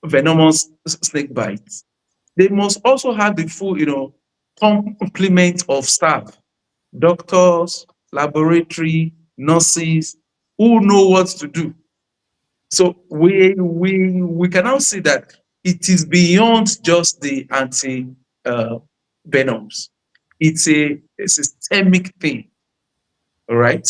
venomous snake bites, they must also have the full, complement of staff, doctors, laboratory, nurses, who know what to do. So we can now see that it is beyond just the anti venoms. It's a systemic thing. All right.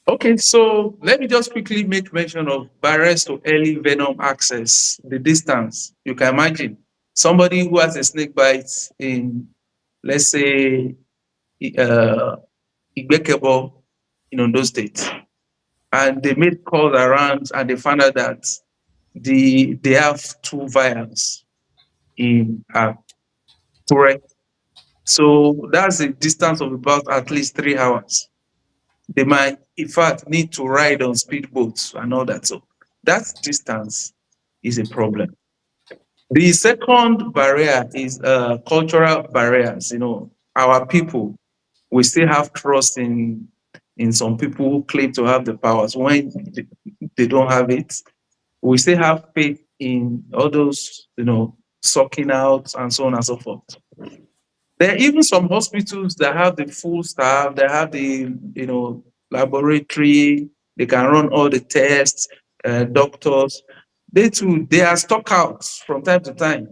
Okay, so let me just quickly make mention of barriers to early venom access, the distance. You can imagine somebody who has a snake bite in, let's say, Igbekebo in Ondo State, and they made calls around and they found out that they have 2 vials in Akure. So that's a distance of about at least 3 hours. They might, in fact, need to ride on speedboats and all that. So that distance is a problem. The second barrier is cultural barriers. Our people, we still have trust in some people who claim to have the powers when they don't have it. We still have faith in all those, sucking out and so on and so forth. There are even some hospitals that have the full staff, they have the, laboratory, they can run all the tests, doctors. They too, they are stock outs from time to time,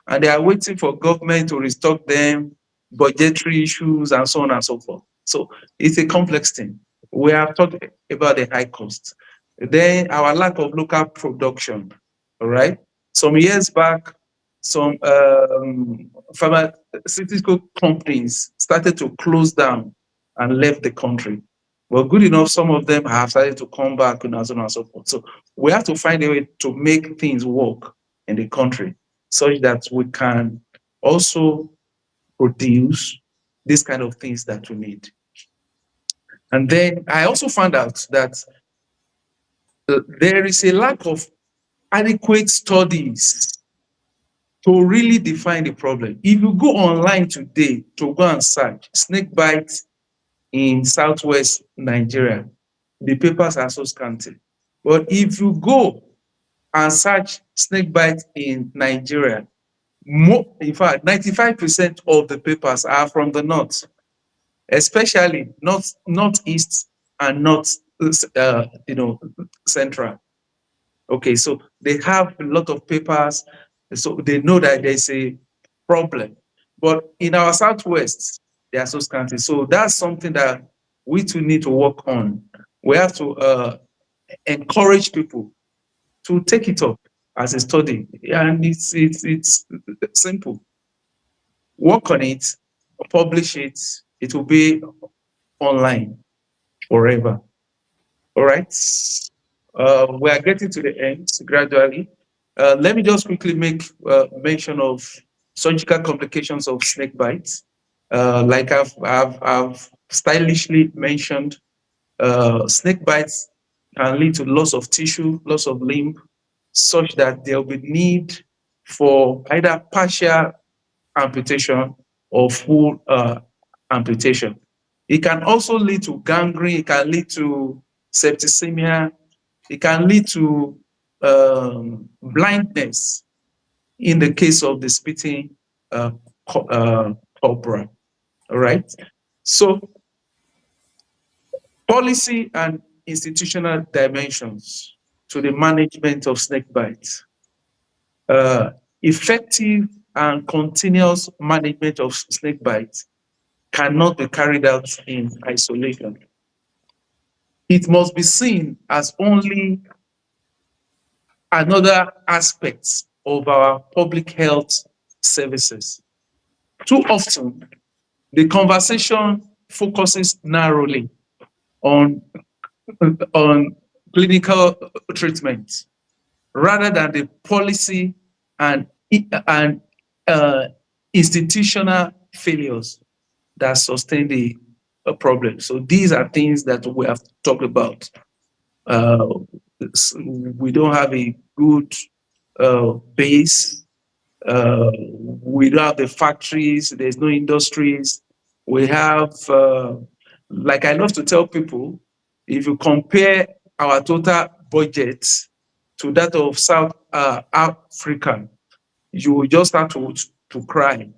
and they are waiting for government to restock them, budgetary issues, and so on and so forth. So it's a complex thing. We have talked about the high cost. Then our lack of local production, all right? Some years back, some pharmaceutical companies started to close down and left the country. Well, good enough, some of them have started to come back and so on and so forth. So we have to find a way to make things work in the country such that we can also produce these kind of things that we need. And then I also found out that there is a lack of adequate studies to really define the problem. If you go online today to go and search snake bites in southwest Nigeria, the papers are so scanty. But if you go and search snake bites in Nigeria, in fact, 95% of the papers are from the north, especially northeast and north, central. Okay, so they have a lot of papers, so they know that there's a problem. But in our southwest, they are so scanty. So that's something that we too need to work on. We have to encourage people to take it up as a study, and it's simple. Work on it, publish it. It will be online forever. All right. We are getting to the end gradually. Let me just quickly make mention of surgical complications of snake bites. Like I've stylishly mentioned, snake bites can lead to loss of tissue, loss of limb, such that there will be need for either partial amputation or full amputation. It can also lead to gangrene, it can lead to septicemia, it can lead to blindness in the case of the spitting cobra. All right. So, policy and institutional dimensions to the management of snake bites. Effective and continuous management of snake bites cannot be carried out in isolation. It must be seen as only another aspect of our public health services. Too often, the conversation focuses narrowly on clinical treatment rather than the policy and institutional failures that sustain the problem. So these are things that we have talked about. We don't have a good base. We don't have the factories. There's no industries. We have, like I love to tell people, if you compare our total budget to that of South Africa, you will just start to cry.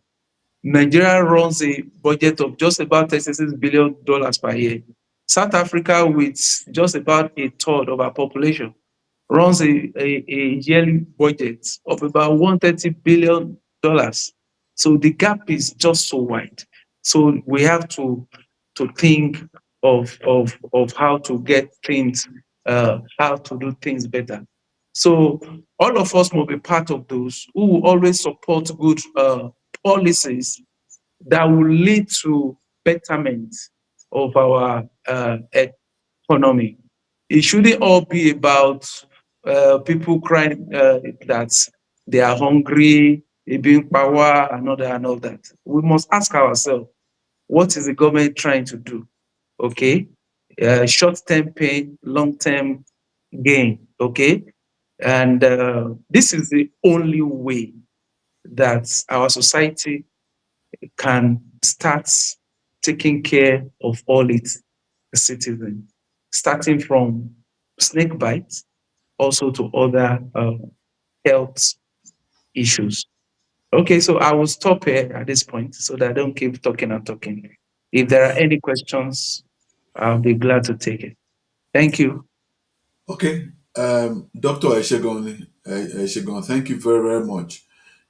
Nigeria runs a budget of just about $36 billion per year. South Africa, with just about a third of our population, runs a yearly budget of about $130 billion. So the gap is just so wide. So we have to think of how to get things, how to do things better. So all of us must be part of those who will always support good policies that will lead to betterment of our economy. It shouldn't all be about people crying that they are hungry, being power, and all that. We must ask ourselves, what is the government trying to do? Okay, short-term pain, long-term gain. Okay, and this is the only way that our society can start taking care of all its citizens, starting from snake bites, also to other health issues. Okay, so I will stop here at this point so that I don't keep talking and talking. If there are any questions, I'll be glad to take it. Thank you. Okay, Dr. Eshegon, thank you very, very much.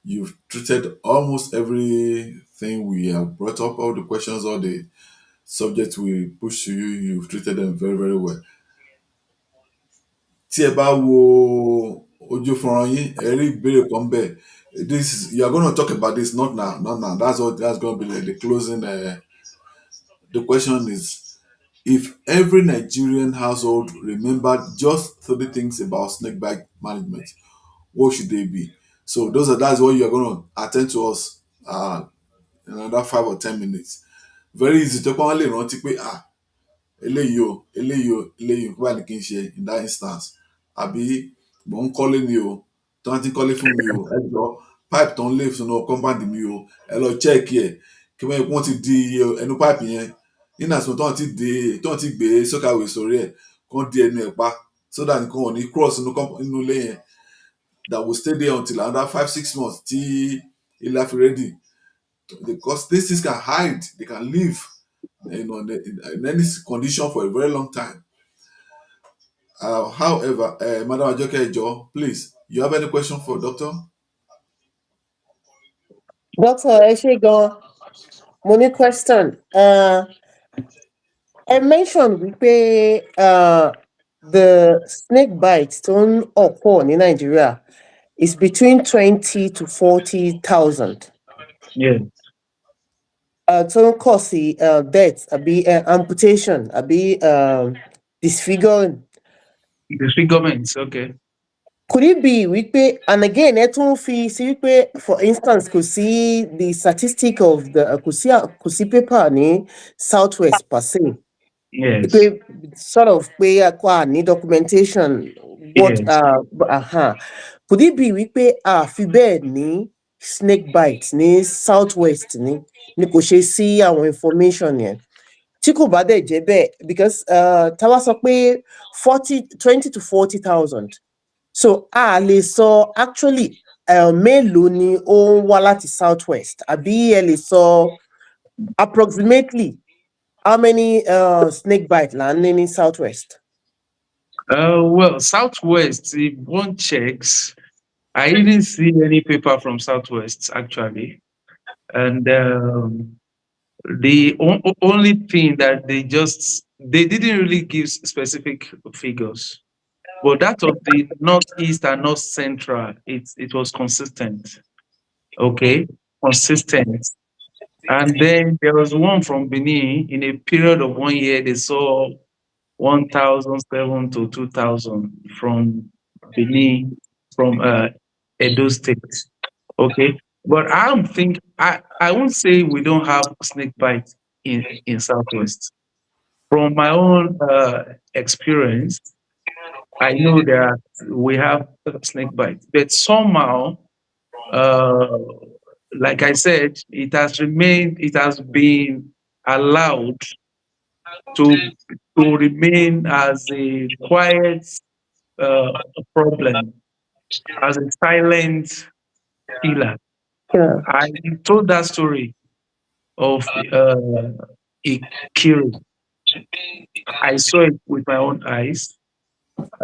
You've treated almost everything we have brought up, all the questions, all the subjects we pushed to you, you've treated them very, very well. Tí ẹ bá wo ojú fọ́nrán yín, ẹ rí ìbéèrè kan bẹ́ẹ̀. You are going to talk about this, not now, not now. That's going to be like the closing. The question is, if every Nigerian household remembered just 30 things about snake bite management, what should they be? So that's what you are going to attend to us in another 5 or 10 minutes. Very easy to only rántí pé eléyìí o eléyìí o bá ní kí n ṣe in that instance, àbí mò ń kọ́lé ni o tí wọ́n ti ń kọ́lé fún mi o, ẹ jọ pipe tó ń lé sínú compound mi o, ẹ lọ check ẹ̀ kí wọ́n ti di ẹnu pipe yẹn nínú àsìkò tí wọ́n ti gbé sọ́kàwé sórí ẹ̀ kán di ẹnu ẹ̀ pa so that nǹkan ò ní cross nínú ilé yẹn, that will stay there until another 5-6 months tí ilé á fi ready, because these things can hide, they can live in any condition for a very long time. However, Madam Ajoke Ejo, please, you have any question for Doctor? Doctor Eshegon, money question. I mentioned wípé the snake bites don't occur in Nigeria is between 20 to 40,000. Yeah. Tó ń cause death, àbí amputation, àbí disfiguring. Disfigurements, okay. Could it be wípé, and again, ẹ tún fi sí wípé, for instance, kò sí the statistic of the kò sí paper ní Southwest per se. Yes. pé sort of pé a ní documentation what Yes. could it be wípé a fi bẹ́ẹ̀ ní snake bite ní southwest ni kò ṣe sí àwọn information yẹn tí kò bá dẹ̀ jẹ́ bẹ́ẹ̀ because tá a bá sọ pé 20 to 40,000 so a lè sọ actually mélòó ni ó ń wá láti southwest àbí ẹ lè sọ approximately how many snake bite là ń ní ní southwest. Well, Southwest, if one checks, I didn't see any paper from Southwest actually. And the only thing that they didn't really give specific figures. But that of the Northeast and North Central, it was consistent. Okay, consistent. And then there was one from Benin in a period of 1 year, they saw 1,007 to 2,000 from Benin, from Edo State. Okay. But I won't say we don't have snake bite in Southwest. From my own experience, I know that we have snake bite, but somehow, uh, like I said, it has been allowed to remain as a quiet uh, problem, as a silent killer. Yeah. I told that story of a kill. I saw it with my own eyes.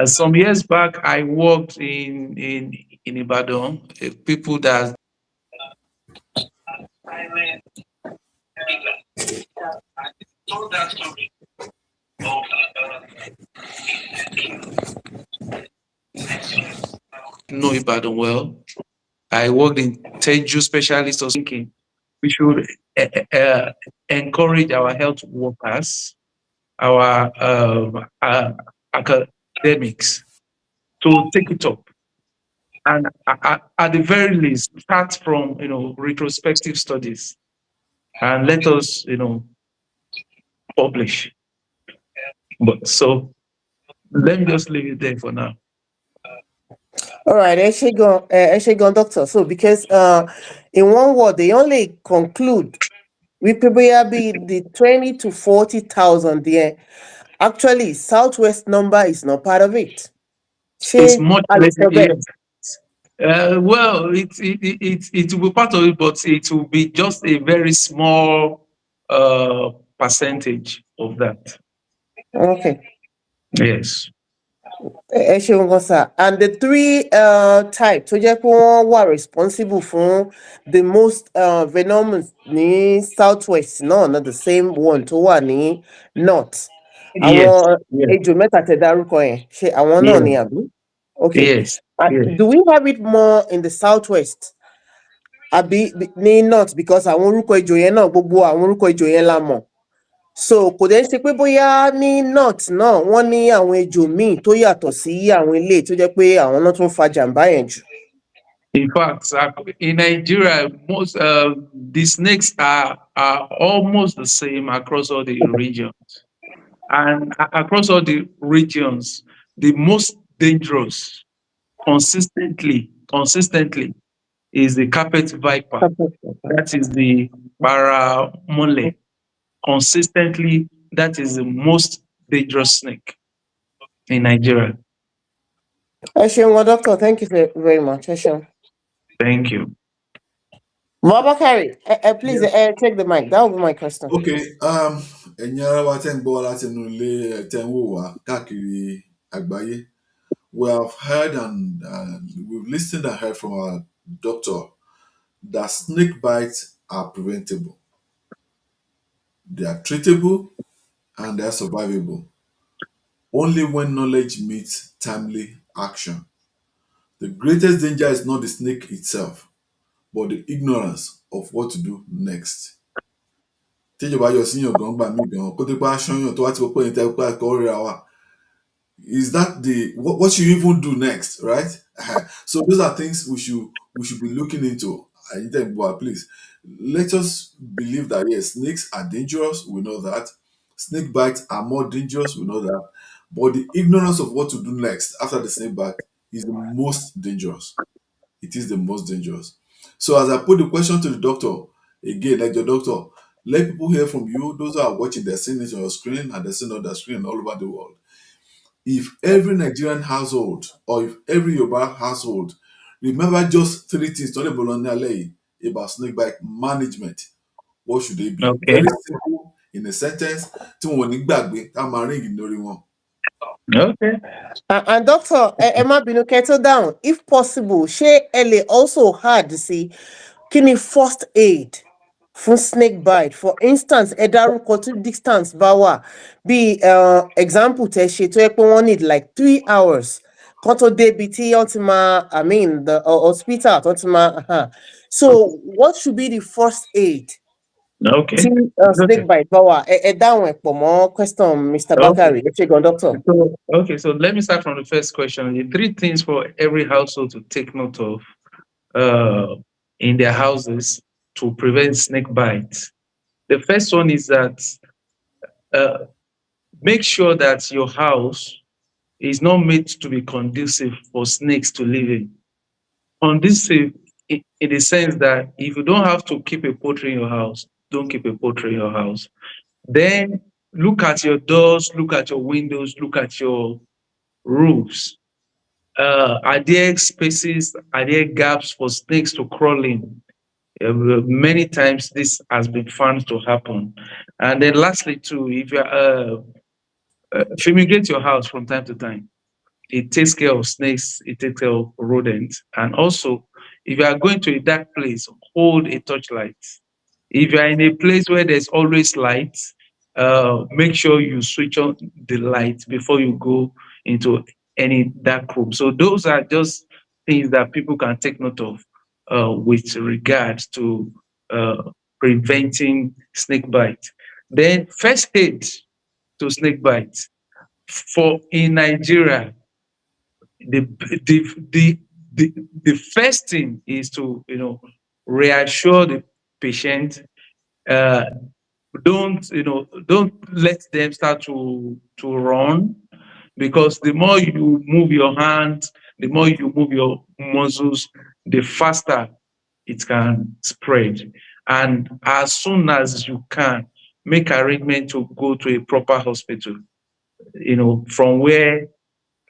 Some years back, I worked in Ibadan. People that told that story of know Ibadan well. I worked in Teju specialist or thinking we should encourage our health workers, our academics to take it up. And at the very least, start from retrospective studies and let us publish. But so let me just leave it there for now. All right, ẹ ṣé gan doctor. So because in one word they only conclude wípé bóyá bí the 20 to 40,000 there actually southwest number is not part of it. It's Ṣé much a lè less. sọ bẹ́ẹ̀? Well, it will be part of it, but it will be just a very small percentage of that. Okay. Yes. Ẹ ṣeun gan sir. And the three type tó jẹ́ pé wọ́n wà responsible fún the most venomous ní southwest náà not the same one tó wà ní north. Yes. Àwọn Yes. ejò mẹ́ta tẹ́ dárúkọ yẹn ṣé àwọn náà ni Yes. àbí? Okay. Yes. Yes. Do we have it more in the southwest? Àbí ní north because àwọn orúkọ ejò yẹn náà gbogbo àwọn orúkọ ejò yẹn la mọ̀. So kò dẹ̀ ṣe pé bóyá ní north náà wọ́n ní àwọn ejò míì tó yàtọ̀ sí àwọn ilé tó jẹ́ pé àwọn náà tún fa jàǹbá yẹn jù. In fact, in Nigeria, most the snakes are almost the same across all the regions, and across all the regions, the most dangerous consistently is the carpet viper. That is the paramole. Consistently, that is the most dangerous snake in Nigeria. Ẹ ṣeun gan doctor, thank you very much. Ẹ ṣeun. Thank you. Mabakari, please take the mic. That will be my question. Okay, ẹ̀yin ará wa tẹ́ ń gbọ́ wa láti inú ilé tẹ́ ń wò wá káàkiri àgbáyé. We have heard and we've listened and heard from our doctor that snake bites are preventable. They are treatable and they are survivable. Only when knowledge meets timely action. The greatest danger is not the snake itself, but the ignorance of what to do next. Tíjọba yọ síyàn gan gbà mí gan kó tó pa aṣọ́yàn tó wá ti pọ̀ ní tẹ́ pé ẹ̀kọ́ rẹ̀ wá. Is that what should you even do next, right? So those are things we should be looking into. Please let us believe that yes, snakes are dangerous. We know that, Snake bites are more dangerous, we know that. But the ignorance of what to do next after the snake bite is the most dangerous. It is the most dangerous. So as I put the question to the doctor, again, like the doctor, let people hear from you. Those who are watching, they're seeing it on your screen and they're seeing it on the screen all over the world. If every Nigerian household or if every Yoruba household remember just three things to about snake bite management, what should they be? Okay. Very simple in a sentence. Tí wọn ò ní gbàgbé, tá máa ring lórí wọn. Okay. And doctor, Emma Binuketo down. If possible, ṣé ẹ lè also hard sí kí ni first aid fún snake bite? For instance, ẹ dárúkọ tí distance bá wà. Bí example tẹ ṣe tó yẹ pé wọ́n need like 3 hours kan tó débi tí wọ́n ti máa, I mean, the hospital tó ti máa. So, what should be the first aid tí Okay. snake Okay. bite bá wà? Ẹ dáhùn ẹ̀ pọ̀ mọ́ question Mr. Okay. Bakari. Ẹ ṣe gan, doctor. So let me start from the first question. The three things for every household to take note of in their houses to prevent snake bites. The first one is that uh, make sure that your house is not made to be conducive for snakes to live in. Conducive in the sense that if you don't have to keep a poultry in your house, don't keep a poultry in your house. Then look at your doors, look at your windows, look at your roofs. Are there spaces, are there gaps for snakes to crawl in? Many times this has been found to happen. And then lastly too, if you fumigate your house from time to time, it takes care of snakes, it takes care of rodents. And also, if you are going to a dark place, hold a torchlight. If you are in a place where there's always light, make sure you switch on the light before you go into any dark room. So those are just things that people can take note of with regards to uh, preventing snake bite. Then first aid to snake bite. For in Nigeria, the the the the first thing is to reassure the patient. Uh, don't let them start to run, because the more you move your hand, the more you move your muscles, the faster it can spread. And as soon as you can, make arrangement to go to a proper hospital, from where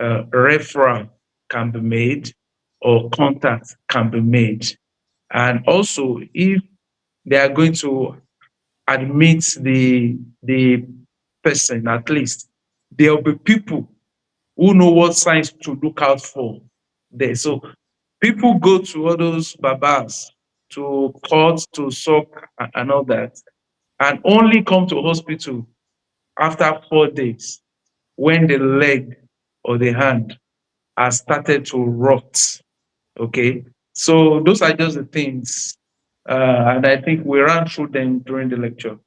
referral can be made or contact can be made. And also, if they are going to admit the person, at least there will be people who know what signs to look out for there. So people go to all those babas to cut, to suck, and all that, and only come to hospital after 4 days when the leg or the hand has started to rot. Okay, so those are just the things, and I think we ran through them during the lecture.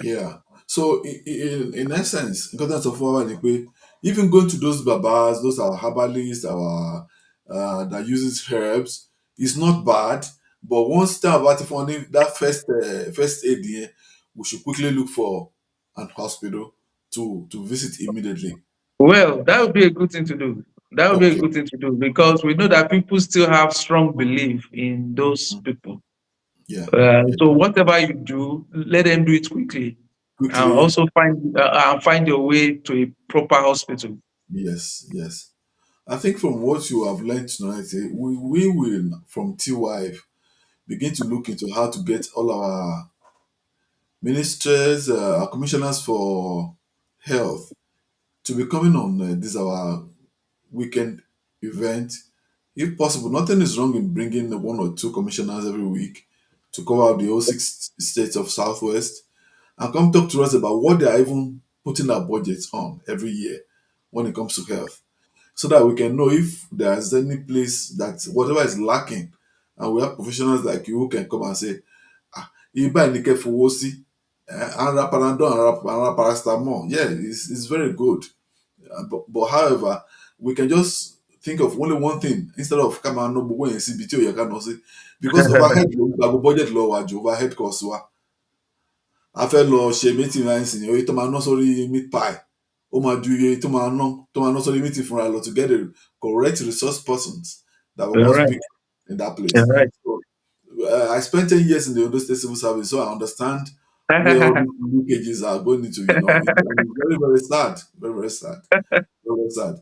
Yeah. So in essence, nǹkan tó ń sọ fún wa wà ní pé even going to those babas, those are herbalists, our that uses herbs, is not bad. But once that about finding that first aid here, we should quickly look for an hospital to visit immediately. Well, that would be a good thing to do. That would be a Okay. good thing to do, because we know that people still have strong belief in those Mm. people. Yeah. So whatever you do, let them do it quickly, and Quickly. also find your way to a proper hospital. Yes. Yes. I think from what you have learned tonight, we will from TY begin to look into how to get all our ministers, our commissioners for health to be coming on this our weekend event. If possible, nothing is wrong in bringing one or two commissioners every week to cover the whole 6 states of Southwest and come talk to us about what they are even putting their budgets on every year when it comes to health, so that we can know if there's any place that whatever is lacking, and we have professionals like you who can come and say, ah, iba ni kẹ́ fowó sí, ara Panadol, ara paracetamol, yeah, it's very good. But however, we can just think of only one thing instead of come and no gbogbo yẹn síbi tí ò yẹ ká ná sí, because overhead ló ń gba gbogbo budget lọ wájú overhead cost wa. a fẹ́ lọ ṣe meeting láì sìn oye tó máa ná sórí meat pie ó máa ju iye tó máa ná sórí meeting fúnra lọ to get the correct resource persons that will You're not right. speak in that place. You're right. So, I spent 10 years in the Ondo State Civil Service, so I understand where all these leakages are going into, and it's very, very sad. Very, very sad. Very, very sad.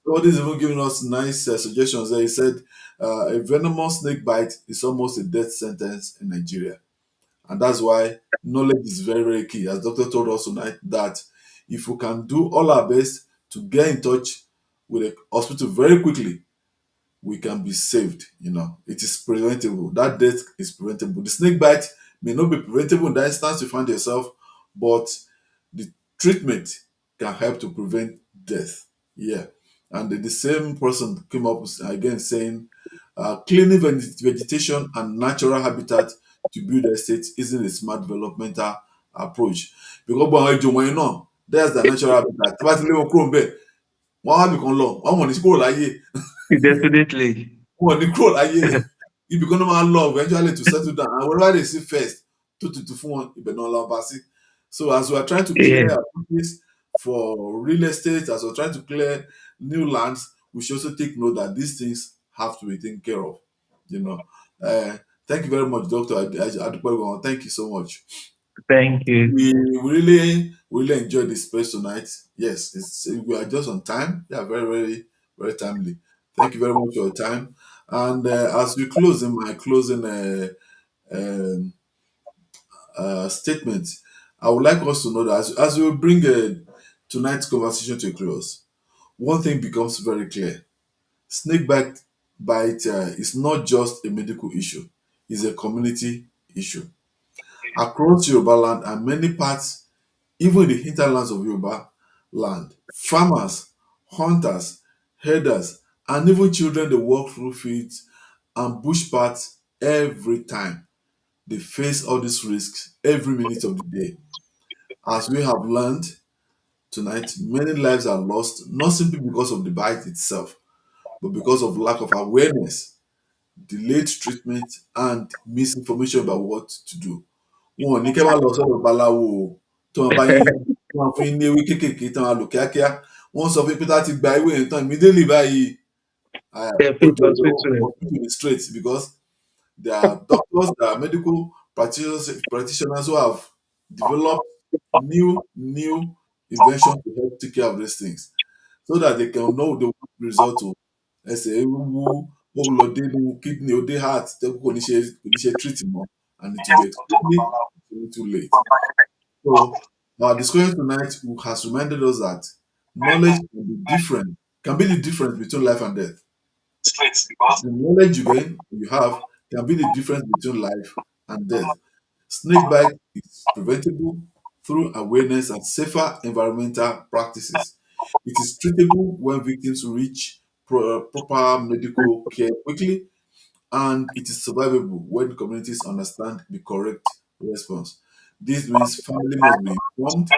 Somebody's even giving us nice suggestions there. He said, a venomous snake bite is almost a death sentence in Nigeria. And that's why knowledge is very, very key. As Doctor told us tonight, that if we can do all our best to get in touch with a hospital very quickly, we can be saved. It is preventable. That death is preventable. The snake bite may not be preventable in that instance you find yourself, but the treatment can help to prevent death. Yeah. And the same person came up again saying, cleaning vegetation and natural habitat to build estates isn't a smart developmental approach. Because àwọn ejò wọ̀nyí náà, there's the natural habitat. Tí a bá ti lé wọn kúrò ńbẹ̀, wọ́n á bìkan lọ, wọ́n mọ̀ ní sí kúrò láyé. Definitely. Wọ́n ní kúrò láyé. Ibì kan náà máa ń lọ eventually to settle down. And wherever they see first, tó tutù fún wọn, ibẹ̀ náà lọ bá sí. So as we are trying to Yeah. clear our place for real estate, as we're trying to clear new lands, we should also take note that these things have to be taken care of. You know. Thank you very much, Doctor Adebodun. Thank you so much. Thank you. We really enjoyed this space tonight. Yes, we are just on time. Yeah, very, very, very timely. Thank you very much for your time. And as we close in my closing um, statement, I would like us to know that as we bring tonight's conversation to a close, one thing becomes very clear. Snake bite is not just a medical issue, it's a community issue. Across Yoruba land and many parts, even in the hinterlands of Yoruba land, farmers, hunters, herders, and even children they walk through fields and bush paths every time. They face all these risks every minute of the day. As we have learned tonight, many lives are lost not simply because of the bite itself, but because of lack of awareness, delayed treatment, and misinformation about what to do. Wọn ò ní kẹ́ má lọ sọ́dọ̀ babaláwo o, tí wọ́n bá yín tí wọ́n fún yín ní ewé kéékèèké tí wọ́n á lò kíákíá. Wọ́n sọ fún yín pé tá ti gba ewé yẹn tán immediately báyìí Yeah, ó fit dọ̀dọ̀ hospital. hospital straight, because there are doctors, there are medical practitioners who have developed new invention to help take care of these things, so that they can know the result to ẹsẹ̀ wíwú, ó lọ dénú kidney, ó dé heart, tẹ́ kò ní ṣe treat mọ́, and it will be extremely too late. So our discussion tonight has reminded us that knowledge can be the difference between life and death. The knowledge you have can be the difference between life and death. Snake bite is preventable through awareness and safer environmental practices. It is treatable when victims reach proper medical care quickly, and it is survivable when communities understand the correct response. This means family must be informed,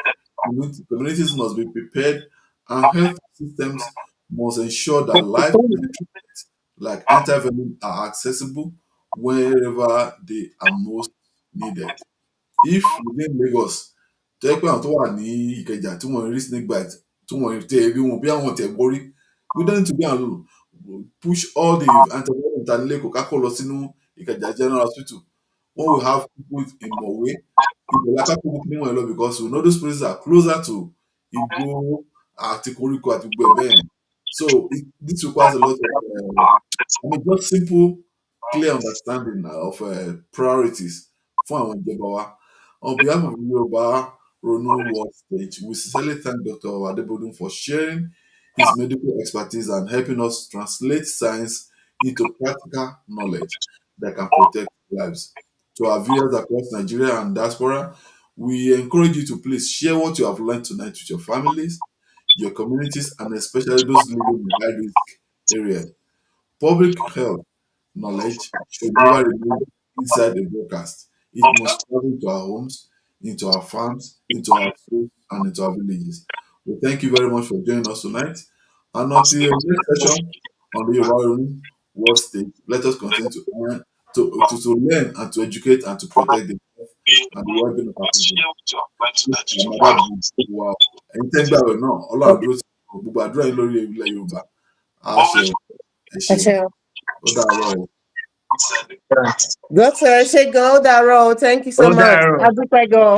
communities must be prepared, and health systems must ensure that life-saving treatments like antivenom are accessible wherever they are most needed. If within Lagos, tó jẹ́ pé àwọn tó wà ní Ìkẹjà tí wọ́n rí snake bite, tí wọ́n tẹ rí wọn bí àwọn tẹ̀ gbọ́ rí, we don't need to go and push all the antivenom ta nílé kò ká kó lọ sínú Ìkẹjà General Hospital. When we have people in Mowe, ibẹ̀ la ká kó gbogbo wọn lọ, because we know those places are closer to Igbo àti koríko àti gbogbo ẹ̀ bẹ́ẹ̀ yẹn. So this requires a lot of just simple, clear understanding of priorities fún àwọn ìjọba wa. On behalf of Yoruba Rónú World Stage, we sincerely thank Dr. Adebodun for sharing his medical expertise and helping us translate science into practical knowledge that can protect lives. To our viewers across Nigeria and diaspora, we encourage you to please share what you have learned tonight with your families, your communities, and especially those living in high risk areas. Public health knowledge should never remain inside the broadcast. It must travel into our homes, into our farms, into our schools, and into our villages. We thank you very much for joining us tonight. And until the next session on the Yoruba World Stage, let us continue to learn and to educate and to protect the and the well-being of our people. Wow. Ẹ̀yin tẹ́ ń gbààwẹ̀ náà, Ọlọ́run á dúró tì yín. Gbogbo àdúrà yín lórí ilẹ̀ Yorùbá á ṣẹ o. Ẹ ẹ ṣeun. ṣeun. Ó dàárọ̀ o. Dókítà ẹ ṣé gan, ó dàárọ̀ o, thank you so Ó much. dàárọ̀. A dúpẹ́ gan.